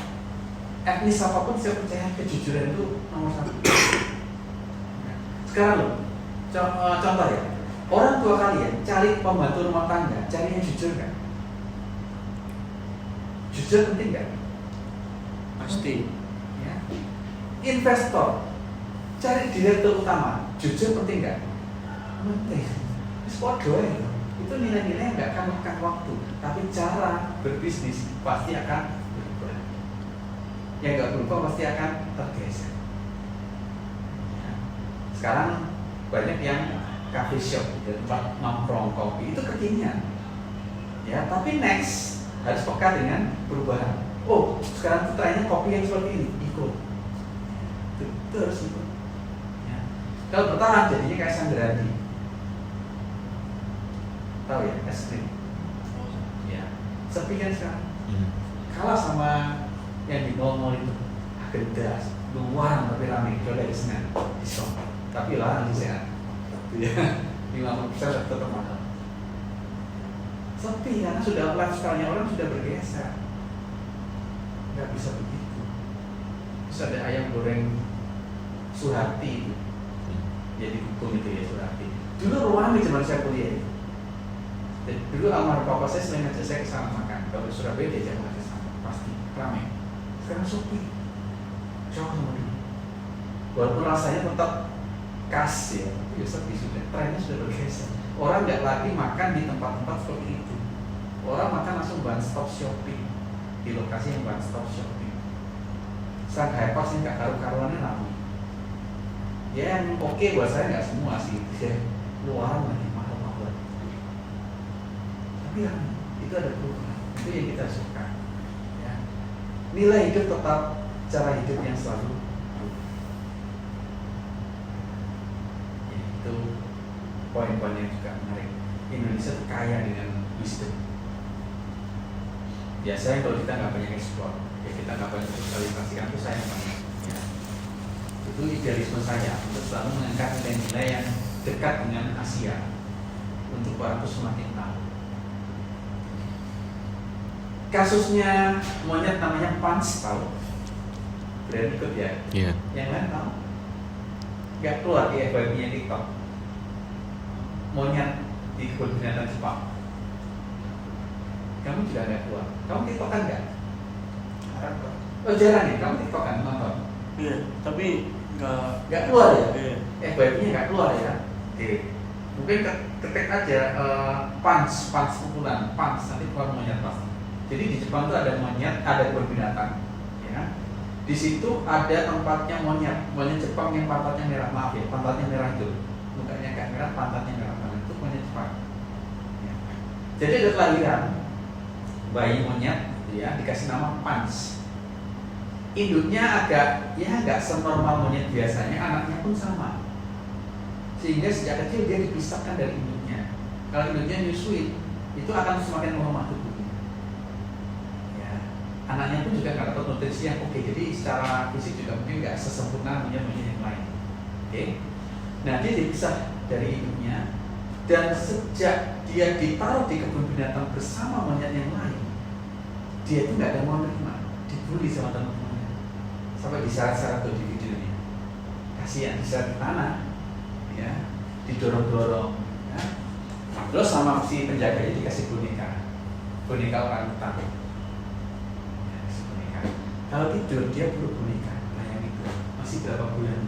Etnis apapun saya percaya kejujuran itu nomor satu. Sekarang loh, contoh ya, orang tua kalian cari pembantu rumah tangga, cari yang jujur kan? Jujur penting nggak? Pasti. Ya. Investor cari direktur utama, jujur penting nggak? Penting. Sport doang. Itu nilai-nilai yang nggak akan makan waktu, tapi cara berbisnis pasti akan berubah. Yang nggak berubah pasti akan tergeser. Ya. Sekarang banyak yang cafe shop, gitu, tempat nongkrong kopi itu kekinian. Ya, tapi next harus peka dengan perubahan. Oh, sekarang trennya kopi yang seperti ini, ikut. Itu harus ikut. Ya. Kalau bertahan jadinya kayak Sandradi. Tahu ya, es krim. Ya, sepi kan sekarang. Kalah sama yang di mall-mall itu, gede, luar tapi ramai, coba dari Senin, diskon. Tapi lah nanti sehat. Ya, 50% tetap mahal. Sepi karena sudah lifestyle-nya orang sudah bergeser. Nggak bisa begitu. Terus ada ayam goreng Suharti itu, jadi hukum itu ya Suharti. Dulu ruangan di zaman saya kuliah. Dulu almarhum papa saya sering ngajak saya ke sana makan. Kalau di Surabaya dia jangan ngajak sana, pasti ramai. Sekarang sepi. Jauh sama dulu. Walaupun rasanya tetap khas ya, tapi sepi sudah. Trennya sudah bergeser. Orang nggak lagi makan di tempat-tempat seperti itu. Orang makan langsung one stop shopping di lokasi yang one stop shopping. Shanghai Pas yang nggak karu-karuannya ramai. Ya yang oke buat saya nggak semua sih, ya luaran lagi mahal-mahal. Tapi yang itu ada perubahan, itu yang kita suka. Ya. Nilai hidup tetap cara hidup yang selalu ya, itu poin-poin yang juga menarik. Indonesia itu kaya dengan wisdom. Biasanya kalau kita nggak banyak ekspor, ya kita nggak banyak sosialisasikan itu sayang banget. Ya. Itu idealisme saya untuk selalu mengangkat nilai-nilai yang dekat dengan Asia untuk orang itu semakin tahu. Kasusnya monyet namanya Pans, tahu? Berani ikut ya? Iya. Yang lain tahu? Nggak keluar di FYP-nya TikTok. Monyet di kebun binatang Jepang. Kamu juga nggak keluar. Kamu TikTok kan nggak? Jarang kok. Oh jarang ya? Kamu TikTok kan nonton? Iya, tapi Nggak keluar ya? Iya. FYP-nya nggak keluar ya? Oke. Mungkin ketik aja Pans pukulan, Pans nanti keluar monyet pasti. Jadi di Jepang itu ada monyet, ada kebun binatang, ya. Di situ ada tempatnya monyet Jepang yang pantatnya merah, maaf ya, pantatnya merah itu, mukanya nggak merah, pantatnya merah banget, itu monyet Jepang. Ya. Jadi ada kelahiran bayi monyet, ya, dikasih nama Pans. Induknya agak senormal monyet biasanya, anaknya pun sama. Sehingga sejak kecil dia dipisahkan dari induknya. Kalau induknya nyusuin, itu akan semakin melemah tubuhnya. Anaknya pun juga nggak dapat nutrisi yang oke, jadi secara fisik juga mungkin nggak sesempurna monyet yang lain. Oke, nah dia dipisah dari induknya dan sejak dia ditaruh di kebun binatang bersama monyet yang lain, dia itu nggak ada mau menerima, dibully sama teman-temannya, sampai diseret-seret tuh di videonya, kasihan diseret ke tanah, ya, didorong-dorong, ya. Terus sama si penjaganya dikasih boneka orang hutan. Kalau tidur dia buruk boneka, kayak itu masih berapa bulan.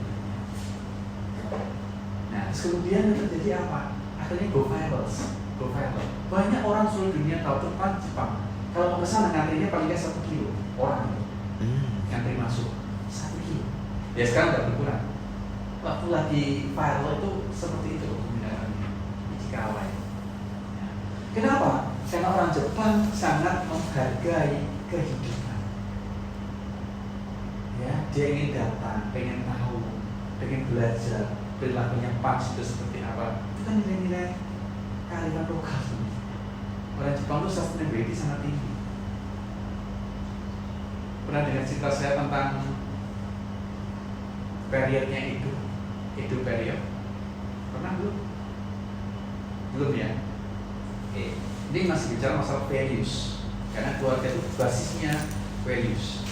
Nah, terus kemudian yang terjadi apa? Akhirnya go viral. Banyak orang seluruh dunia tahu tentang Jepang. Kalau mau kesana ngantrinya paling nggak 1 kilo orang ngantri masuk 1 kilo. Ya sekarang nggak berkurang. Waktu lagi viral itu seperti itu pemindahannya di Cikawai. Ya. Kenapa? Karena orang Jepang sangat menghargai kehidupan. Ya, dia ingin datang, pengen tahu, pengen belajar perilakunya Pans itu seperti apa. Itu kan nilai-nilai kearifan lokal. Orang Jepang itu sustainability sangat tinggi. Pernah dengar cerita saya tentang periodnya Edo period? Pernah belum? Belum ya? Oke. Ini masih bicara masalah values, karena keluarga itu basisnya values.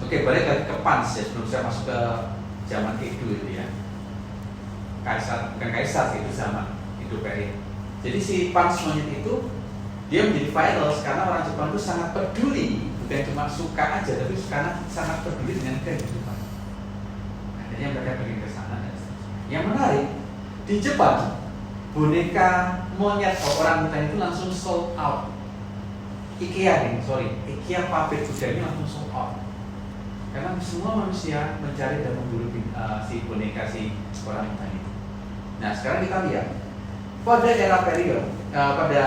Oke, balik lagi ke Pans ya, sebelum saya masuk ke zaman Edo itu ya. Bukan kaisar itu zaman Edo period. Jadi si Pans monyet itu dia menjadi viral karena orang Jepang itu sangat peduli, bukan cuma suka aja, tapi karena sangat peduli dengan kehidupan. Akhirnya mereka pergi ke sana dan seterusnya. Yang menarik di Jepang boneka monyet orang hutan itu langsung sold out. IKEA pabrik budaya langsung sold out. Karena semua manusia mencari dan memburu si boneka si orangutan itu. Nah sekarang kita lihat pada era period, pada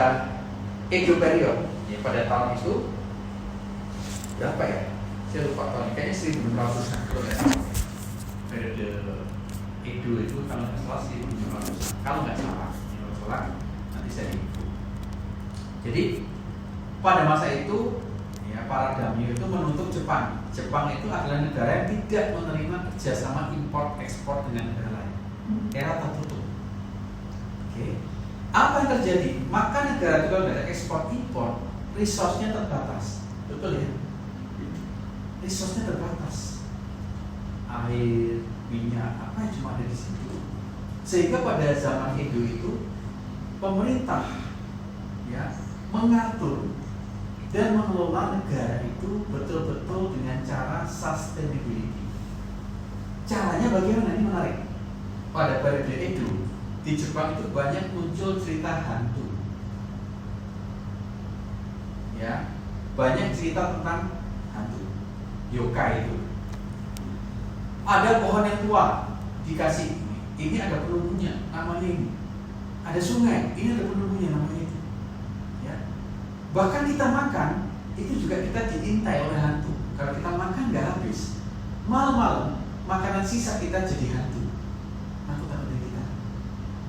Edo period, ya, pada tahun itu berapa ya? Saya lupa tahun, kayaknya 1600-an kalau nggak salah. Periode Edo itu kalau nggak salah 1600-an, kalau nggak salah nanti saya info. Jadi pada masa itu ya, para daimyo itu menuntut Jepang. Jepang itu adalah negara yang tidak menerima kerjasama impor ekspor dengan negara lain. Era tertutup. Oke. Apa yang terjadi? Maka negara itu kalau ada ekspor impor, resource-nya terbatas. Betul ya? Resource-nya terbatas. Air, minyak, apa yang cuma ada di situ. Sehingga pada zaman Edo itu pemerintah ya mengatur dan mengelola negara itu betul-betul dengan cara sustainability. Caranya bagaimana? Ini menarik. Pada periode Edo di Jepang itu banyak muncul cerita hantu. Ya, banyak cerita tentang hantu, yokai itu. Ada pohon yang tua dikasih ini ada penunggunya, namanya ini. Ada sungai, ini ada penunggunya, namanya itu. Bahkan kita makan, itu juga kita diintai oleh hantu. Kalau kita makan nggak habis, malam-malam makanan sisa kita jadi hantu. Nakut-nakut dari kita.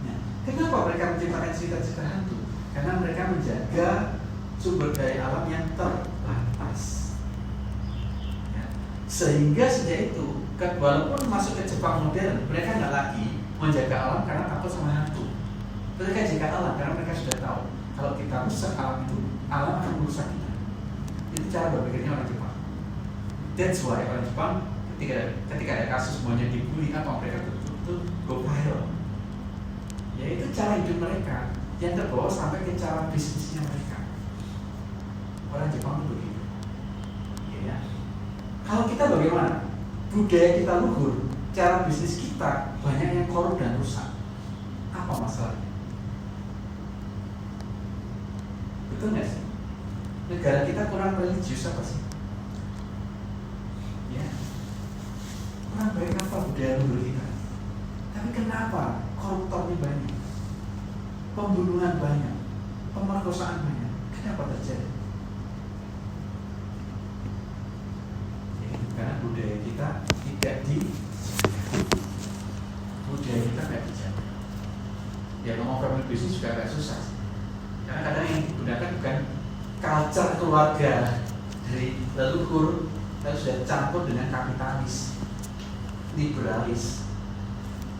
Nah, kenapa mereka menciptakan cerita-cerita hantu? Karena mereka menjaga sumber daya alam yang terbatas. Ya. Sehingga sejak itu, walaupun masuk ke Jepang modern, mereka nggak lagi menjaga alam karena takut sama hantu. Mereka jaga alam karena mereka sudah tahu kalau kita rusak alam itu, alam akan merusak kita. Itu cara berpikirnya orang Jepang. That's why orang Jepang ketika ada kasus semuanya dibully atau mereka betul-betul go viral. Yaitu cara hidup mereka yang terbawa sampai ke cara bisnisnya mereka. Orang Jepang itu begitu. Ya. Kalau kita bagaimana? Budaya kita luhur, cara bisnis kita banyak yang korup dan rusak. Apa masalahnya? Betul nggak sih? Negara kita kurang religius apa sih? Ya, kurang baik apa budaya luhur kita? Tapi kenapa koruptornya banyak, pembunuhan banyak, pemerkosaan banyak? Kenapa terjadi? Ya, karena budaya kita tidak budaya kita nggak dijaga. Ya ngomong family business juga agak susah. Karena kadang yang digunakan bukan culture keluarga dari leluhur, tapi sudah campur dengan kapitalis, liberalis.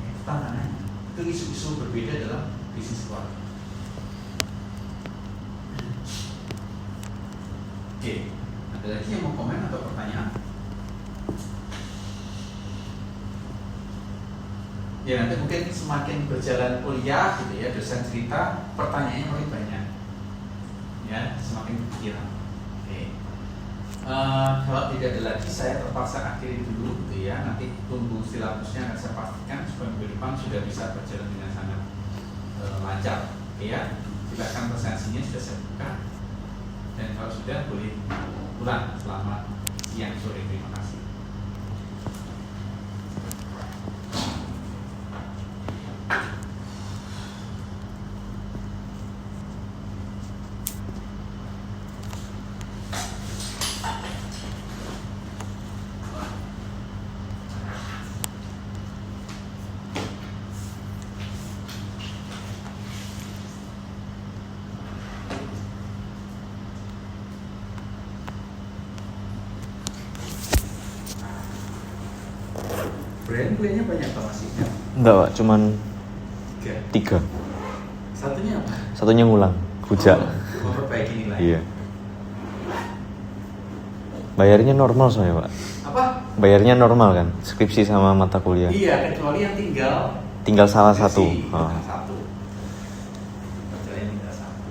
Ya, itu tantangannya. Itu isu-isu berbeda dalam bisnis keluarga. Oke, ada lagi yang mau komen atau pertanyaan? Ya nanti mungkin semakin berjalan kuliah gitu ya, dosen cerita, pertanyaannya makin banyak. Ya, semakin kepikiran. Oke. Kalau tidak ada lagi, saya terpaksa akhiri dulu gitu ya. Nanti tunggu silabusnya akan saya pastikan supaya minggu depan sudah bisa berjalan dengan sangat lancar. Oke ya. Silakan presensinya sudah saya buka. Dan kalau sudah boleh pulang selamat siang sore. Terima kasih. Brand kuenya banyak Pak masih? Enggak Pak, cuman 3. Satunya apa? Satunya ngulang, rujak. Memperbaiki nilai. Iya. Bayarnya normal soalnya Pak. Apa? Bayarnya normal kan, skripsi sama mata kuliah. Iya, kecuali yang Tinggal salah skripsi, satu. Oh. satu. Kecuali yang tinggal satu.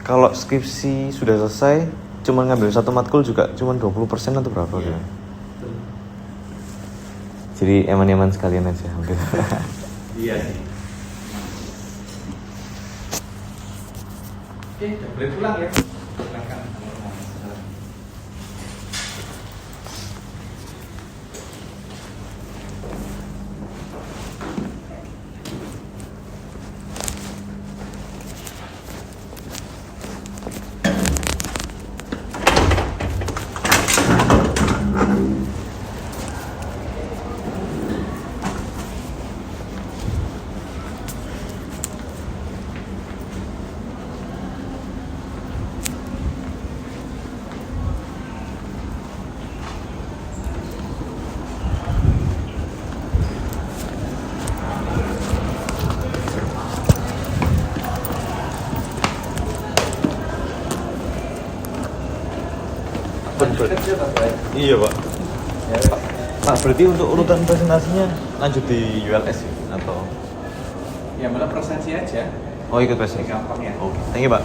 Kalau skripsi sudah selesai, cuma ngambil satu matkul juga cuma 20% atau berapa Iya. gitu. Betul. Jadi eman-eman sekalian aja. Iya sih. Oke, udah boleh pulang ya. Silakan kalau mau. Lanjut kerja Pak Bray. Iya Pak. Ya, Pak, berarti untuk urutan presentasinya lanjut di ULS ya? Atau? ya malah presentasi aja. Oh ikut presentasi. Gampang ya. Oke, thank you Pak.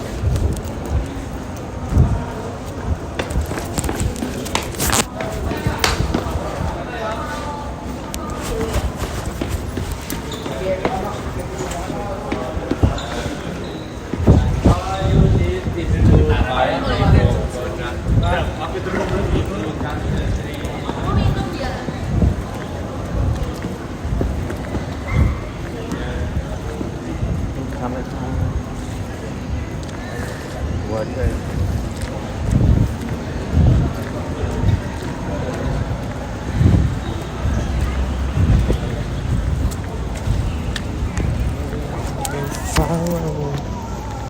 Kamera. Waduh.